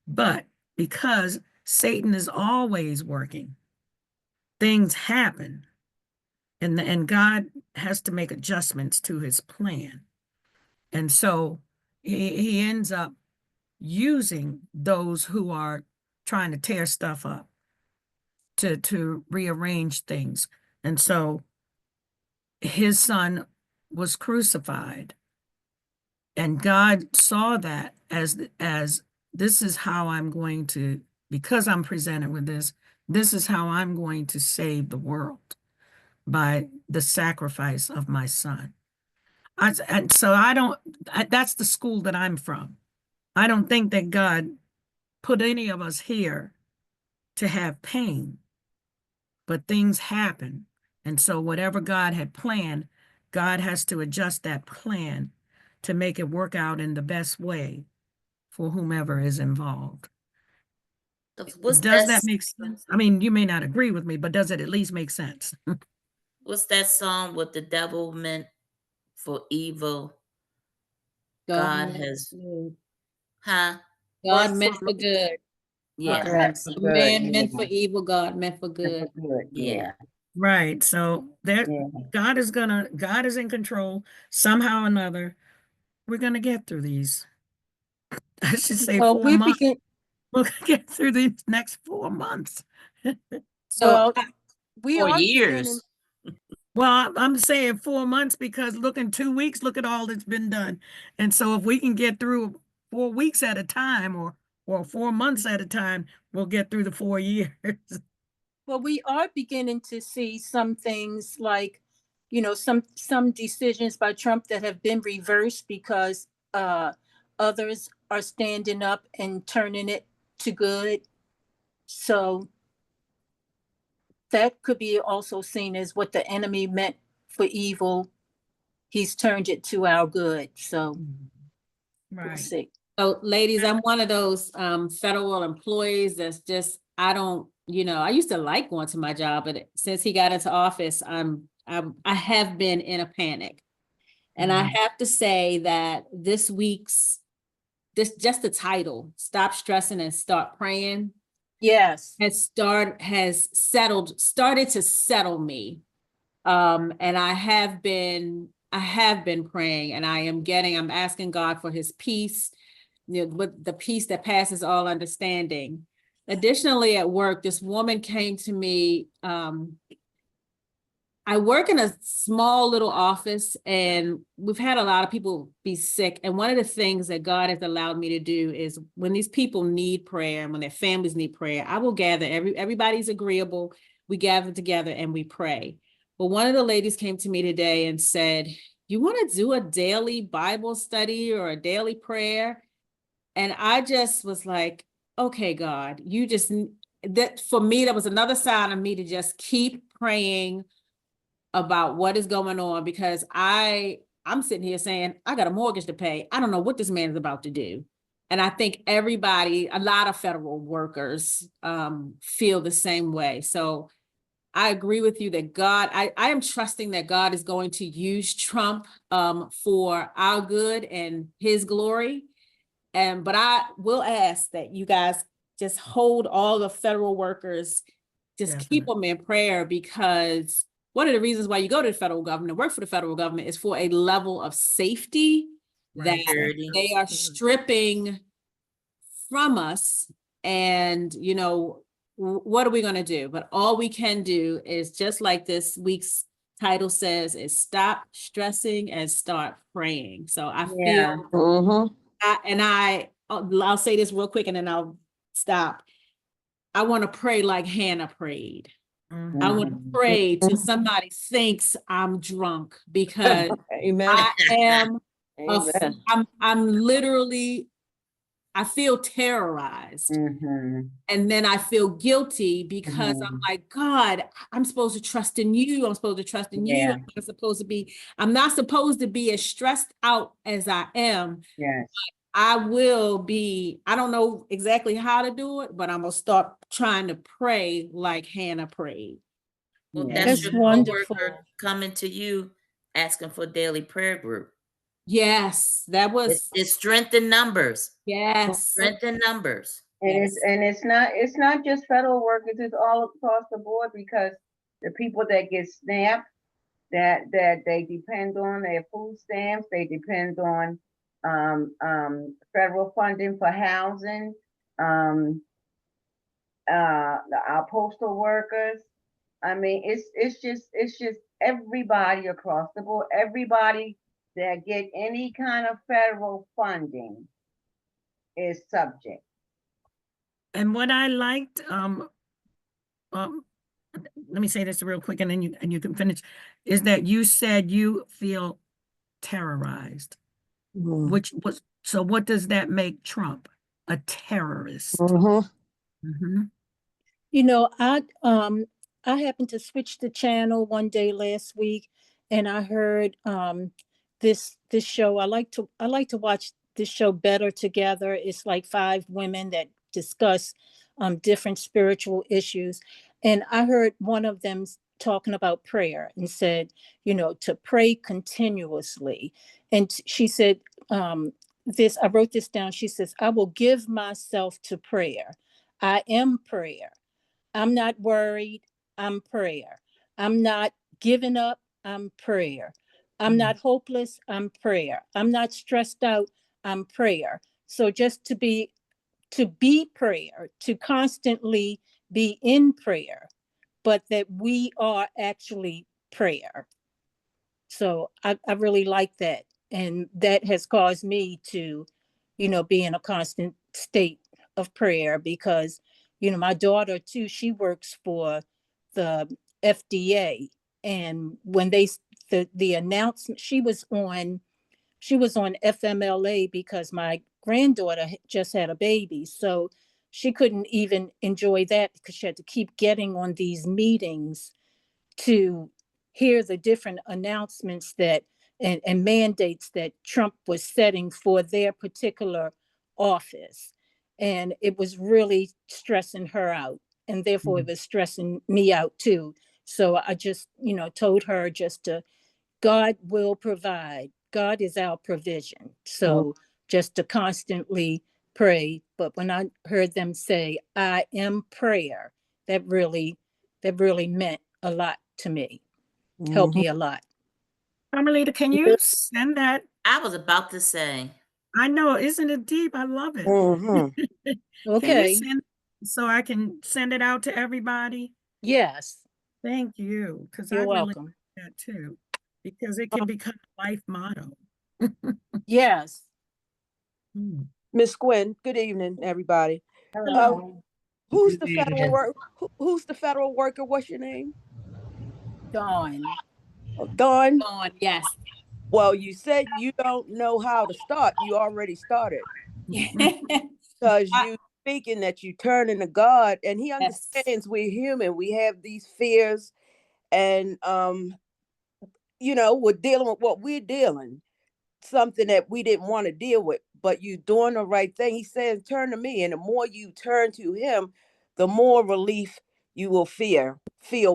But because Satan is always working, things happen, and God has to make adjustments to his plan. And so he ends up using those who are trying to tear stuff up to rearrange things. And so his son was crucified, and God saw that as this is how I'm going to, because I'm presented with this is how I'm going to save the world, by the sacrifice of my son. And so that's the school that I'm from. I don't think that God put any of us here to have pain, but things happen. And so whatever God had planned, God has to adjust that plan to make it work out in the best way for whomever is involved. Does that make sense? I mean, you may not agree with me, but does it at least make sense? What's that song with the devil meant for evil? God meant has, for good. huh? God meant for good. Yeah. Meant for good, Man meant yeah. for evil, God meant for Meant good. for good, Yeah. Right. So there, Yeah. God is in control somehow or another. We're gonna get through these. I should say Well, 4 months. We'll get through these next 4 months. So well, we For are years. Well, I'm saying 4 months because look, in 2 weeks, look at all that's been done. And so if we can get through 4 weeks at a time, or 4 months at a time, we'll get through the 4 years. Well, we are beginning to see some things like, some decisions by Trump that have been reversed because others are standing up and turning it to good. So that could be also seen as what the enemy meant for evil. He's turned it to our good. So we'll Right. see. So ladies, I'm one of those federal employees that's just, I used to like going to my job, but since he got into office, I have been in a panic. And I have to say that this week's this, just the title, Stop Stressing and Start Praying, Yes. started to settle me. And I have been praying, and I'm asking God for his peace, with the peace that passes all understanding. Additionally, at work, this woman came to me. I work in a small little office, and we've had a lot of people be sick. And one of the things that God has allowed me to do is, when these people need prayer and when their families need prayer, I will gather, everybody's agreeable. We gather together and we pray. But one of the ladies came to me today and said, "You want to do a daily Bible study or a daily prayer?" And I just was like, okay, God, that for me, that was another sign of me to just keep praying about what is going on, because I'm sitting here saying, I got a mortgage to pay. I don't know what this man is about to do. And I think a lot of federal workers feel the same way. So I agree with you that I am trusting that God is going to use Trump for our good and his glory. But I will ask that you guys just hold all the federal workers, just keep them in prayer, because one of the reasons why you go to the federal government, work for the federal government, is for a level of safety that they are stripping from us. And, what are we going to do? But all we can do is, just like this week's title says, is stop stressing and start praying. So I feel, I'll say this real quick and then I'll stop. I want to pray like Hannah prayed. I want to pray till somebody thinks I'm drunk, because Amen. I am, Amen. I'm literally, I feel terrorized. And then I feel guilty, because I'm like, God, I'm supposed to trust in you. I'm supposed to trust in you. I'm not supposed to be as stressed out as I am. Yes. I don't know exactly how to do it, but I'm going to start trying to pray like Hannah prayed. Well, That's that's your wonderful. coworker coming to you asking for a daily prayer group. Yes, that was, It's strength in numbers. yes. Strength in numbers. And it's not just federal workers, it's all across the board, because the people that get SNAP, that they depend on their food stamps, they depend on federal funding for housing, our postal workers. I mean, it's just everybody across the board, everybody that get any kind of federal funding is subject. And what I liked, let me say this real quick, and then you can finish, is that you said you feel terrorized, which was, so what does that make Trump? A terrorist. Mhm. I happened to switch the channel one day last week, and I heard this show. I like to watch this show, Better Together. It's like 5 women that discuss different spiritual issues, and I heard one of them talking about prayer and said, to pray continuously. And she said, I wrote this down. She says, "I will give myself to prayer. I am prayer. I'm not worried. I'm prayer. I'm not giving up. I'm prayer. I'm not hopeless. I'm prayer. I'm not stressed out. I'm prayer." So just to be prayer, to constantly be in prayer, but that we are actually prayer. So I really like that. And that has caused me to, be in a constant state of prayer, because, my daughter too, she works for the FDA. And when the announcement, she was on FMLA because my granddaughter just had a baby. So she couldn't even enjoy that, because she had to keep getting on these meetings to hear the different announcements that and mandates that Trump was setting for their particular office. And it was really stressing her out. And therefore it was stressing me out too. So I just, told her just to, God will provide. God is our provision. So just to constantly pray. But when I heard them say, I am prayer, that really meant a lot to me, helped me a lot. Carmelita, can you send that? I was about to say. I know, isn't it deep? I love it. Mhm. Can you Okay. send so I can send it out to everybody? Yes, Thank you, because I you're really welcome. like that too, because it can become a life motto. Yes. Mm. Miss Gwen, good evening, everybody. Hello. Who's Good the federal evening. work? Who's the federal worker? What's your name? Dawn. Oh, Dawn. On, yes. Well, you said you don't know how to start. You already started because I- you speaking that you turning to God, and He Yes. understands we're human. We have these fears, and we're dealing with what we're dealing. Something that we didn't want to deal with, but you doing the right thing. He says, turn to me. And the more you turn to him, the more relief you will feel,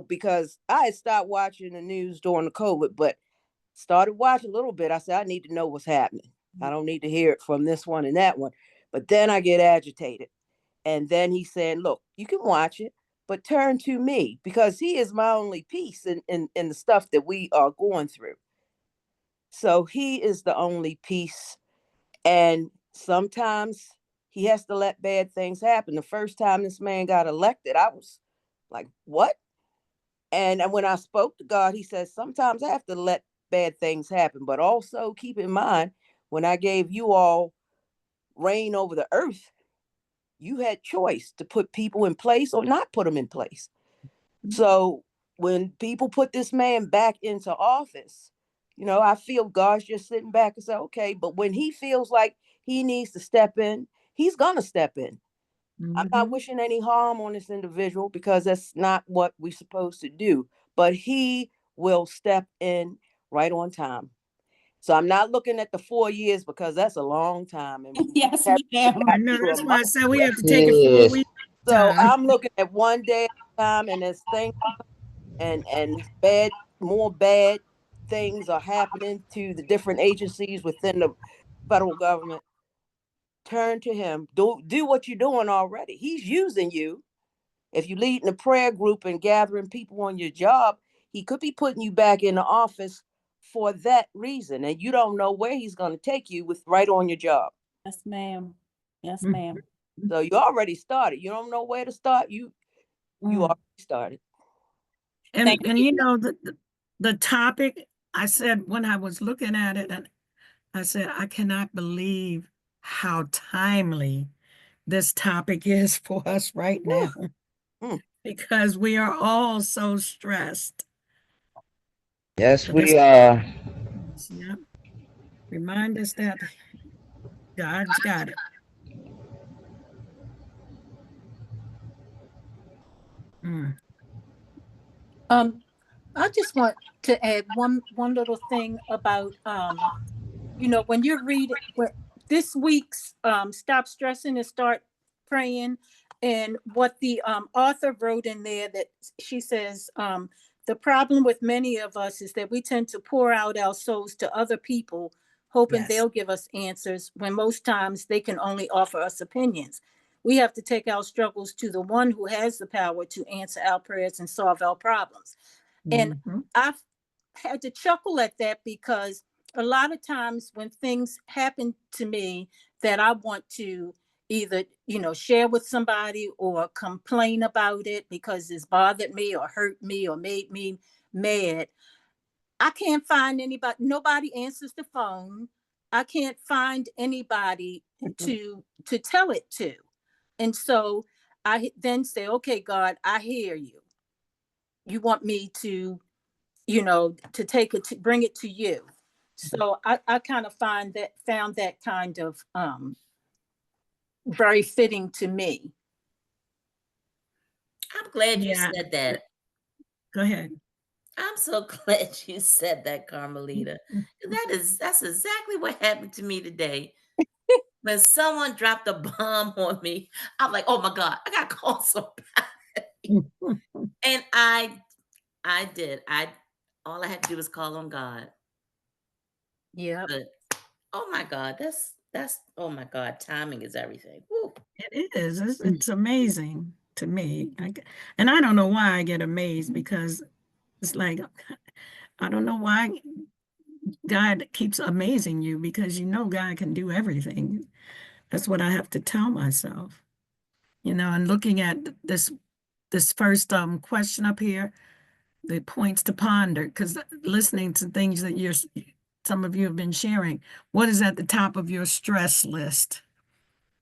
because I had stopped watching the news during the COVID, but started watching a little bit. I said, I need to know what's happening. I don't need to hear it from this one and that one. But then I get agitated. And then he said, look, you can watch it, but turn to me, because he is my only peace in the stuff that we are going through. So he is the only peace. And sometimes he has to let bad things happen. The first time this man got elected, I was like, what? And when I spoke to God, he says, sometimes I have to let bad things happen. But also keep in mind, when I gave you all reign over the earth, you had choice to put people in place or not put them in place. So when people put this man back into office, I feel God's just sitting back and say, okay, but when he feels like he needs to step in, he's going to step in. I'm not wishing any harm on this individual, because that's not what we're supposed to do, but he will step in right on time. So I'm not looking at the 4 years, because that's a long time. And Yes, we ma'am. I got know, through a that's why I month. said we have to take it 4 Yes. weeks So time. I'm looking at one day at a time, and as things and more bad things are happening to the different agencies within the federal government. Turn to him. Do what you're doing already. He's using you. If you lead in a prayer group and gathering people on your job, he could be putting you back in the office for that reason, and you don't know where he's going to take you with right on your job. Yes, ma'am. Yes, ma'am. So you already started. You don't know where to start. You Mm. already started. Thank And you know, the topic, I said when I was looking at it, and I said, I cannot believe how timely this topic is for us right now, Mm. because we are all so stressed. Yes, But this, we are. yeah, remind us that God's got it. Mm. I just want to add one little thing about when you read this week's Stop Stressing and Start Praying, and what the author wrote in there, that she says the problem with many of us is that we tend to pour out our souls to other people, hoping Yes. they'll give us answers, when most times they can only offer us opinions. We have to take our struggles to the one who has the power to answer our prayers and solve our problems. And I've had to chuckle at that, because a lot of times when things happen to me that I want to either, share with somebody or complain about it because it's bothered me or hurt me or made me mad, I can't find anybody. Nobody answers the phone. I can't find anybody to tell it to. And so I then say, okay, God, I hear you. You want me to to take it, to bring it to you. So I kind of found that kind of very fitting to me. I'm glad you Yeah, said that. go ahead. I'm so glad you said that, Carmelita. That's exactly what happened to me today. When someone dropped a bomb on me, I'm like, oh my God, I gotta call somebody. And I did. All I had to do was call on God. Yeah. But oh my God, that's That's oh my God, timing is everything. Woo. It is. It's amazing to me. And I don't know why I get amazed, because it's like, I don't know why God keeps amazing you, because you know God can do everything. That's what I have to tell myself. And looking at this first question up here, the points to ponder, because listening to things that some of you have been sharing, what is at the top of your stress list?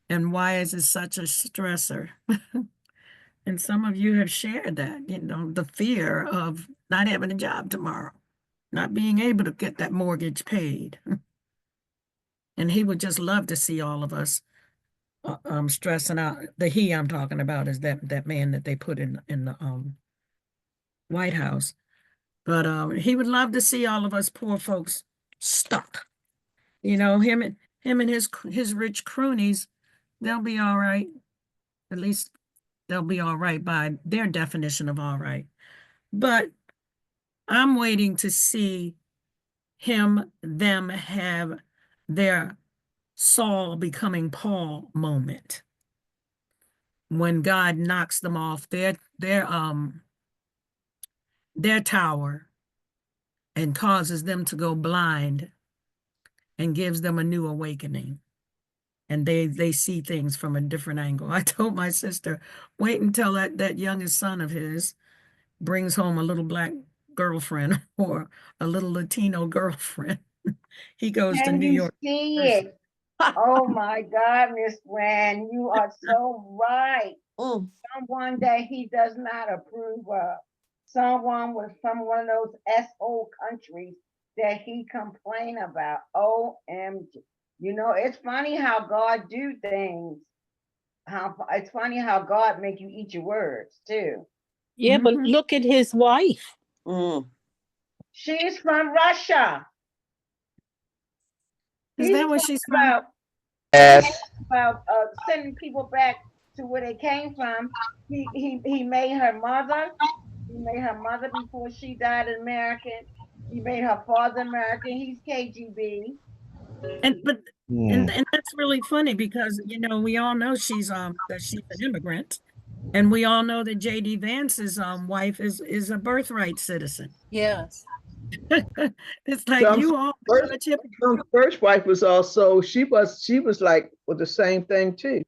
And why is it such a stressor? And some of you have shared that, the fear of not having a job tomorrow, not being able to get that mortgage paid. And he would just love to see all of us stressing out. The he I'm talking about is that man that they put in the White House. But he would love to see all of us poor folks stuck. Him and his rich cronies, they'll be all right. At least they'll be all right by their definition of all right. But I'm waiting to see them have their Saul becoming Paul moment, when God knocks them off their tower and causes them to go blind and gives them a new awakening. And they see things from a different angle. I told my sister, wait until that youngest son of his brings home a little black girlfriend or a little Latino girlfriend. He goes to Can New you York. see it? Oh my God, Miss Gwen, you are so right. Someone that he does not approve of. Someone from one of those SO countries that he complain about. OMG. It's funny how God do things. It's funny how God make you eat your words too. Yeah, but look at his wife. She's from Russia. Is that what she's about? Yes. About sending people back to where they came from. He made her mother. He made her mother before she died American. He made her father American. He's KGB. And that's really funny, because we all know that she's an immigrant, and we all know that JD Vance's wife is a birthright citizen. Yes. It's like you all first wife was also, she was like with the same thing too.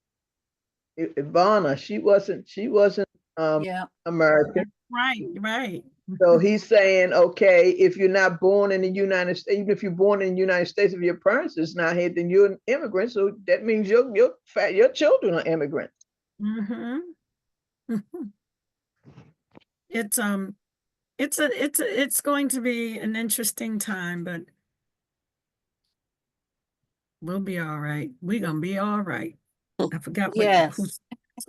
Ivana, she wasn't American. Right. So he's saying, okay, if you're not born in the United States, even if you're born in the United States, if your parents is not here, then you're an immigrant. So that means your children are immigrants. It's going to be an interesting time, but we'll be all right. We're gonna be all right. I forgot who's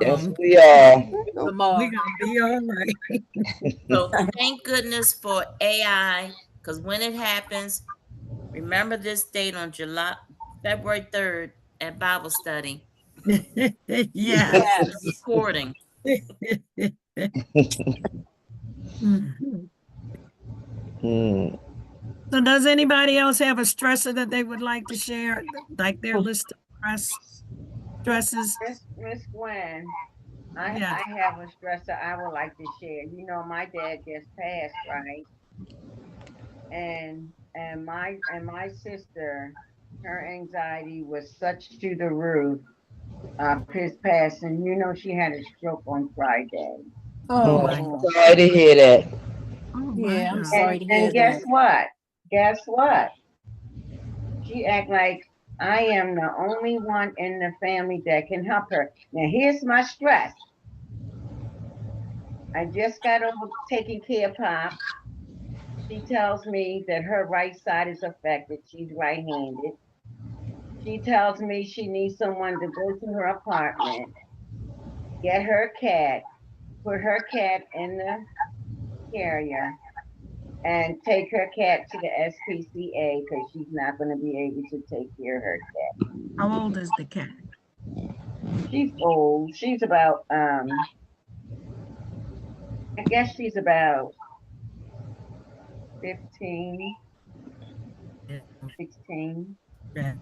Yes, we are. We're gonna be all right. So thank goodness for AI, because when it happens, remember this date on February 3rd at Bible study. Yes. Recording. So does anybody else have a stressor that they would like to share, like their list of stresses? Miss Gwen, I have a stressor I would like to share. My dad just passed, right? And my sister, her anxiety was such to the roof of his passing. She had a stroke on Friday. Oh, sorry to hear that. Yeah, I'm sorry to hear and guess what? Guess what? She act like I am the only one in the family that can help her. Now here's my stress. I just got over taking care of Pop. She tells me that her right side is affected. She's right-handed. She tells me she needs someone to go to her apartment, get her cat, put her cat in the carrier, and take her cat to the SPCA because she's not going to be able to take care of her cat. How old is the cat? She's old. She's about, I guess she's about 15, 16. Yeah.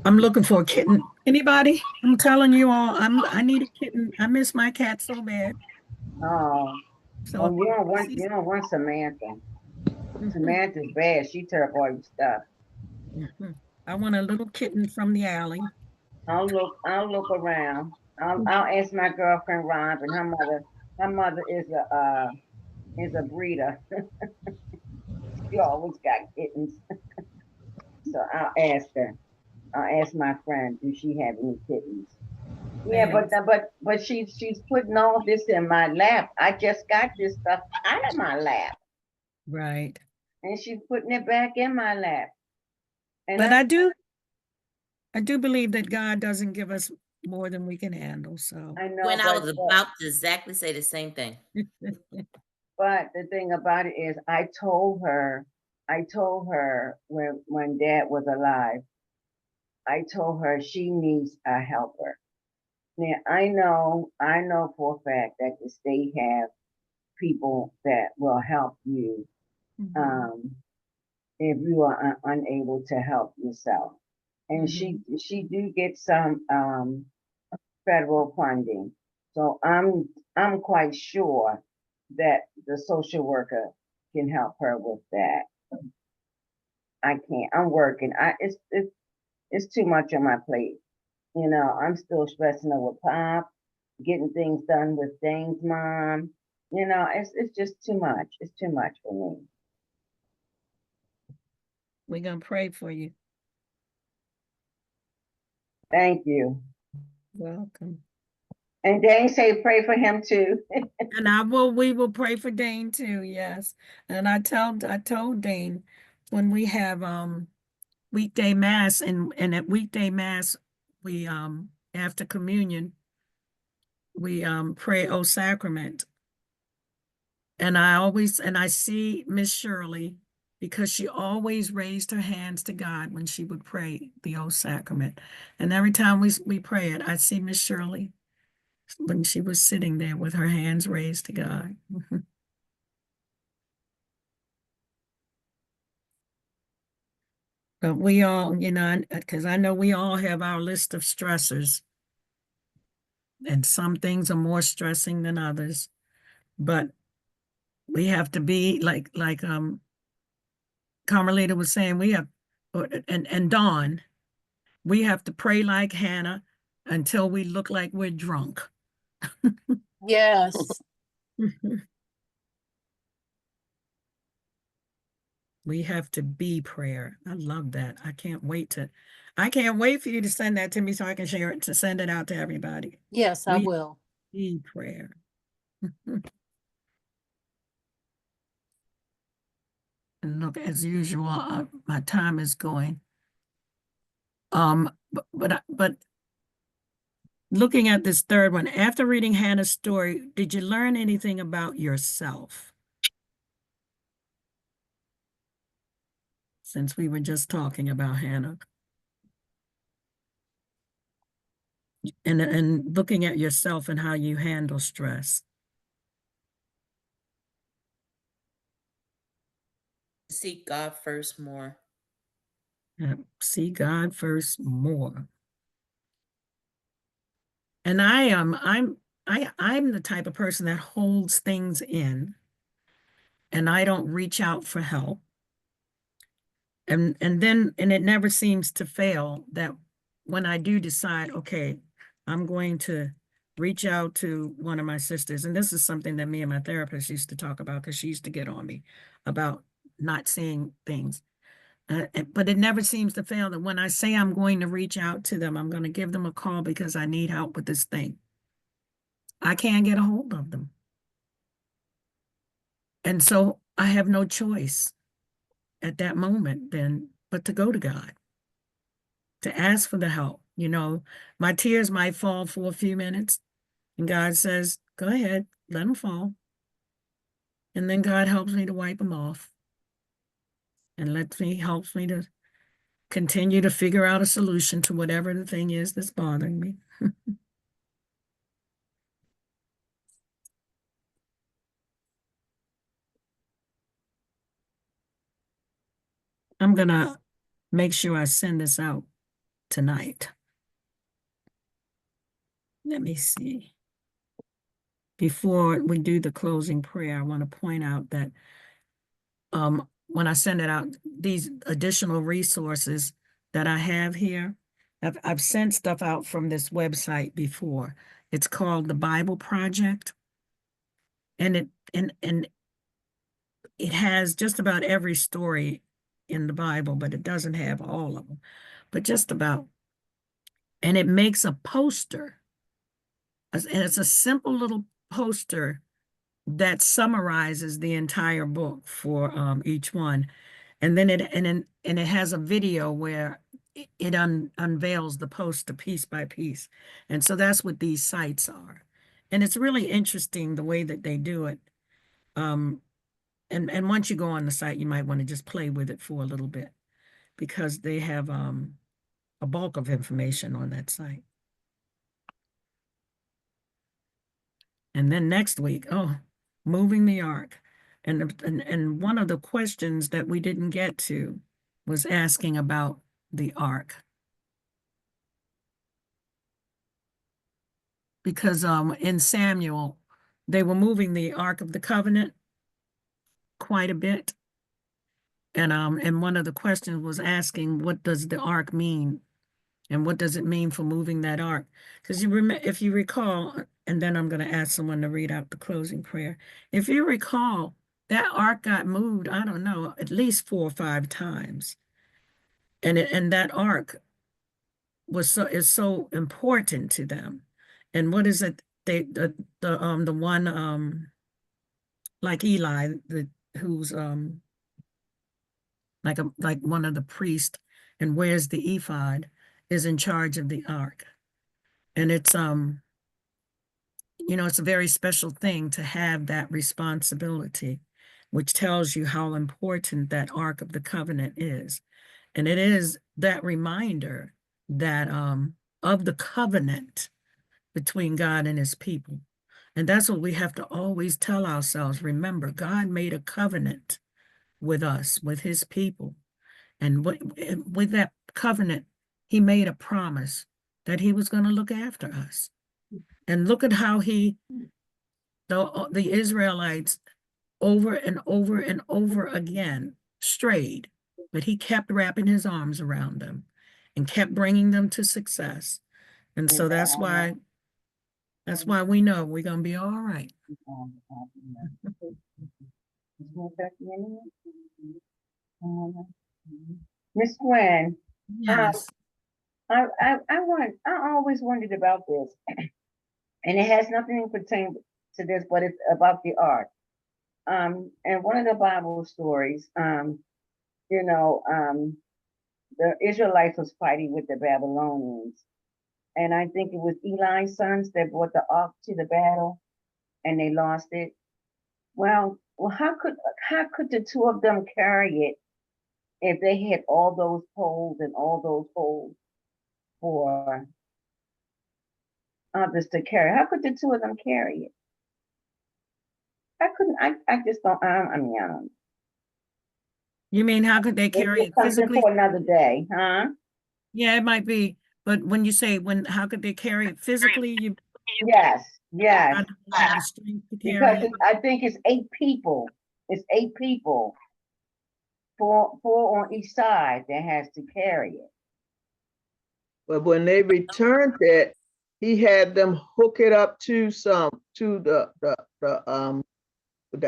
I'm looking for a kitten. Anybody? I'm telling you all, I need a kitten. I miss my cat so bad. Oh, So oh, you don't want Samantha. Samantha's bad. She took all your stuff. I want a little kitten from the alley. I'll look around. I'll ask my girlfriend Rob, and her mother is a breeder. She always got kittens. So I'll ask her. I'll ask my friend, do she have any kittens? Yeah, Thanks. but she's putting all this in my lap. I just got this stuff out of my lap, Right. and she's putting it back in my lap. And But I do believe that God doesn't give us more than we can handle. So I know, When I was about to exactly say the same thing. but the thing about it is, I told her when Dad was alive, I told her she needs a helper. Now I know for a fact that the state have people that will help you if you are unable to help yourself. And she do get some federal funding. So I'm quite sure that the social worker can help her with that. I can't. I'm working. It's too much on my plate. You know, I'm still stressing over Pop, getting things done with Dane's mom. You know, it's just too much. It's too much for me. we're gonna pray for you. Thank you. Welcome. And Dane say pray for him too. And we will pray for Dane too, yes. And I told Dane when we have weekday mass and at weekday mass we after communion we pray O Sacrament. And I see Miss Shirley because she always raised her hands to God when she would pray the O Sacrament. And every time we pray it, I see Miss Shirley when she was sitting there with her hands raised to God. But we all, because I know we all have our list of stressors, and some things are more stressing than others. But we have to be like Carmelita was saying, we have, and Dawn, we have to pray like Hannah until we look like we're drunk. Yes. We have to be prayer. I love that. I can't wait for you to send that to me so I can share it, to send it out to everybody. Yes, I We will. be prayer. And look, as usual, my time is going. But looking at this third one, after reading Hannah's story, did you learn anything about yourself? Since we were just talking about Hannah. And looking at yourself and how you handle stress. Seek God first more. See God first more. And I'm the type of person that holds things in, and I don't reach out for help. And it never seems to fail that when I do decide, okay, I'm going to reach out to one of my sisters. And this is something that me and my therapist used to talk about, because she used to get on me about not seeing things. But it never seems to fail that when I say I'm going to reach out to them, I'm going to give them a call because I need help with this thing, I can't get a hold of them. And so I have no choice at that moment then but to go to God, to ask for the help. My tears might fall for a few minutes, and God says, go ahead, let them fall. And then God helps me to wipe them off and helps me to continue to figure out a solution to whatever the thing is that's bothering me. I'm gonna make sure I send this out tonight. Let me see. Before we do the closing prayer, I want to point out that when I send it out, these additional resources that I have here, I've sent stuff out from this website before. It's called the Bible Project. And it has just about every story in the Bible, but it doesn't have all of them, but just about. And it makes a poster. And it's a simple little poster that summarizes the entire book for each one. And then it has a video where it unveils the poster piece by piece. And so that's what these sites are. And it's really interesting the way that they do it. And once you go on the site, you might want to just play with it for a little bit because they have a bulk of information on that site. And then next week, moving the ark. And one of the questions that we didn't get to was asking about the ark. Because in Samuel, they were moving the Ark of the Covenant quite a bit. And one of the questions was asking, what does the ark mean? And what does it mean for moving that ark? Because if you recall, and then I'm going to ask someone to read out the closing prayer. If you recall, that ark got moved, I don't know, at least 4 or 5 times. And that ark is so important to them. And what is it? The one like Eli, who's like one of the priests and wears the ephod, is in charge of the ark. And it's it's a very special thing to have that responsibility, which tells you how important that Ark of the Covenant is. And it is that reminder that of the covenant between God and his people. And that's what we have to always tell ourselves. Remember, God made a covenant with us, with his people. And with that covenant, he made a promise that he was going to look after us. And look at how the Israelites over and over and over again strayed, but he kept wrapping his arms around them and kept bringing them to success. And so that's why we know we're going to be all right. Miss Gwen, Yes. I always wondered about this, and it has nothing pertaining to this, but it's about the ark. And one of the Bible stories, the Israelites was fighting with the Babylonians, and I think it was Eli's sons that brought the ark to the battle, and they lost it. Well, how could the two of them carry it if they had all those poles and all those holes for others to carry? How could the two of them carry it? I just don't, I don't. You mean, how could they carry it physically? For another day, huh? Yeah, it might be. But when you say how could they carry it physically? Yes. Have the strength to carry Because it. I think it's 8 people. It's 8 people. 4 on each side that has to carry it. But when they returned it, he had them hook it up to the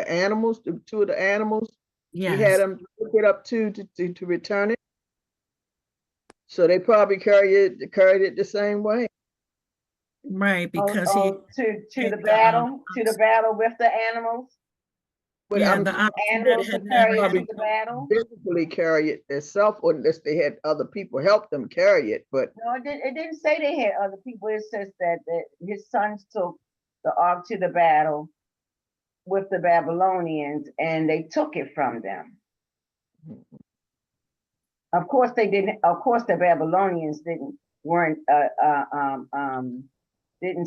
animals, to 2 of the animals. Yes. He had them hook it up to return it. So they probably carried it the same way. Right, because to the battle with the animals. But yeah, I'm the animals to carry it to the battle. Physically carry it themselves, unless they had other people help them carry it. But no, it didn't say they had other people. It says that his sons took the ark to the battle with the Babylonians, and they took it from them. Of course, they didn't. Of course, the Babylonians didn't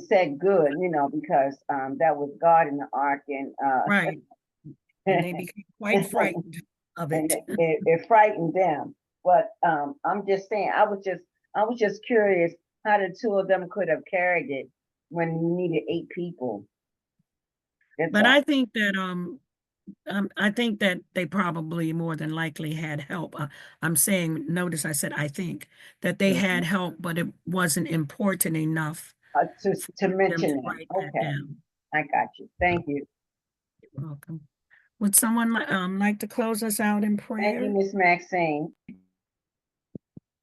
say good, because that was God in the ark, and right. And they became quite frightened of it. It frightened them. But I'm just saying, I I was just curious how the two of them could have carried it when you needed 8 people. That's But all. I think that they probably more than likely had help. I'm saying, notice I said I think that they had help, but it wasn't important enough to for them to mention it. write that Okay, down. I got you. Thank you. You're welcome. Would someone like to close us out in Thank you, prayer? Miss Maxine.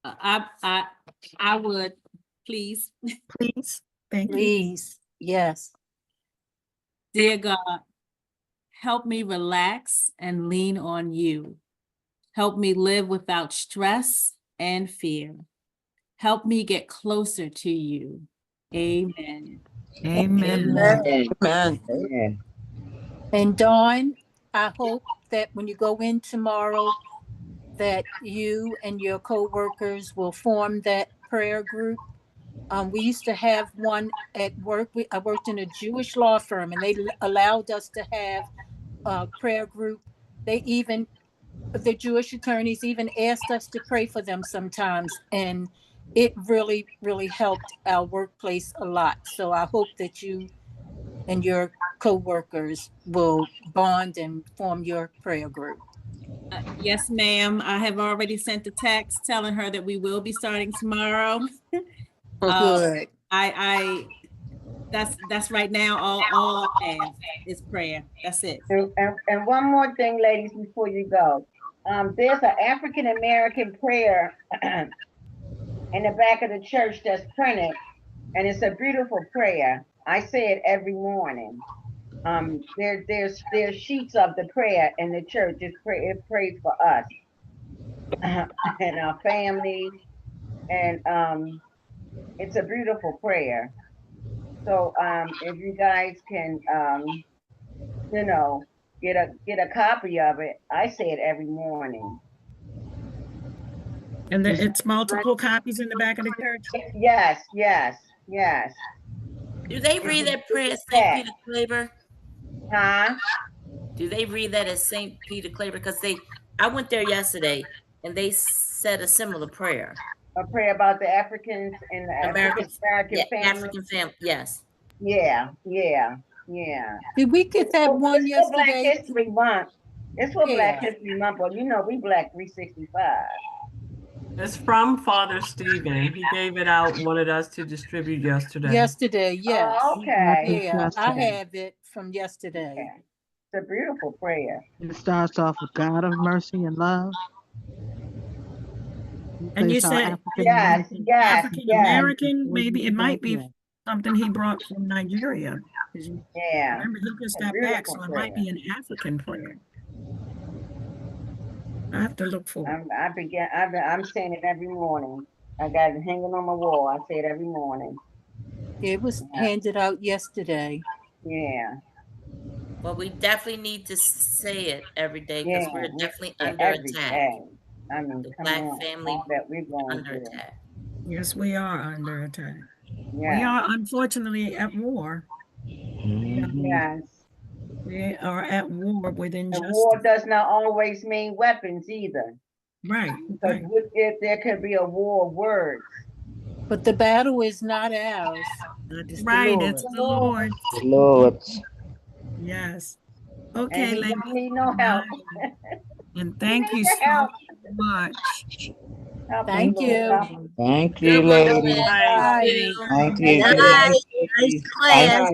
I would, please. Please. Thank you. Please, yes. Dear God, help me relax and lean on you. Help me live without stress and fear. Help me get closer to you. Amen. Amen. Amen. Amen. And Dawn, I hope that when you go in tomorrow, that you and your co-workers will form that prayer group. We used to have one at work. I worked in a Jewish law firm, and they allowed us to have a prayer group. The Jewish attorneys even asked us to pray for them sometimes, and it really, really helped our workplace a lot. So I hope that you and your co-workers will bond and form your prayer group. Yes, ma'am. I have already sent a text telling her that we will be starting tomorrow. Good. That's right now all I have is prayer. That's it. And one more thing, ladies, before you go. There's an African American prayer in the back of the church that's printed, and it's a beautiful prayer. I say it every morning. There's sheets of the prayer in the church. It prays for us and our family, and it's a beautiful prayer. So if you guys can get a copy of it, I say it every morning. And it's multiple copies in the back of the church? Yes. Do they read that prayer at St. Peter Claver? Huh? Do they read that as St. Peter Claver? Because I went there yesterday and they said a similar prayer. A prayer about the Africans and the African family. African family, yes. Yeah. Did we get that one It's for Black yesterday? History Month. It's for Black Yeah. History Month, but we Black 365. It's from Father Stephen. He gave it out, wanted us to distribute yesterday. Yesterday, yes. Oh, okay. Yeah, I have it from yesterday. Yeah. It's a beautiful prayer. It starts off with God of mercy and love. And you said Yes. African American, maybe it might be something he brought from Nigeria. Yeah. Remember, he just got back, so it might be an African prayer. I have to look for it. I'm saying it every morning. I got it hanging on my wall. I say it every morning. It was handed out yesterday. Yeah. Well, we definitely need to say it every day because we're definitely under attack. Day. I mean, the Black family that we're going under through. attack. Yes, we are under attack. Yeah. We are unfortunately at war. Yes. We are at war with injustice. And war does not always mean weapons either. Right. Because there could be a war of words. But the battle is not ours. Right, it's the Lord's. The Lord's. Yes. Okay, ladies. Don't need no help. And thank you so much. Thank you. Thank you, ladies. Thank you. Thank you. Nice class.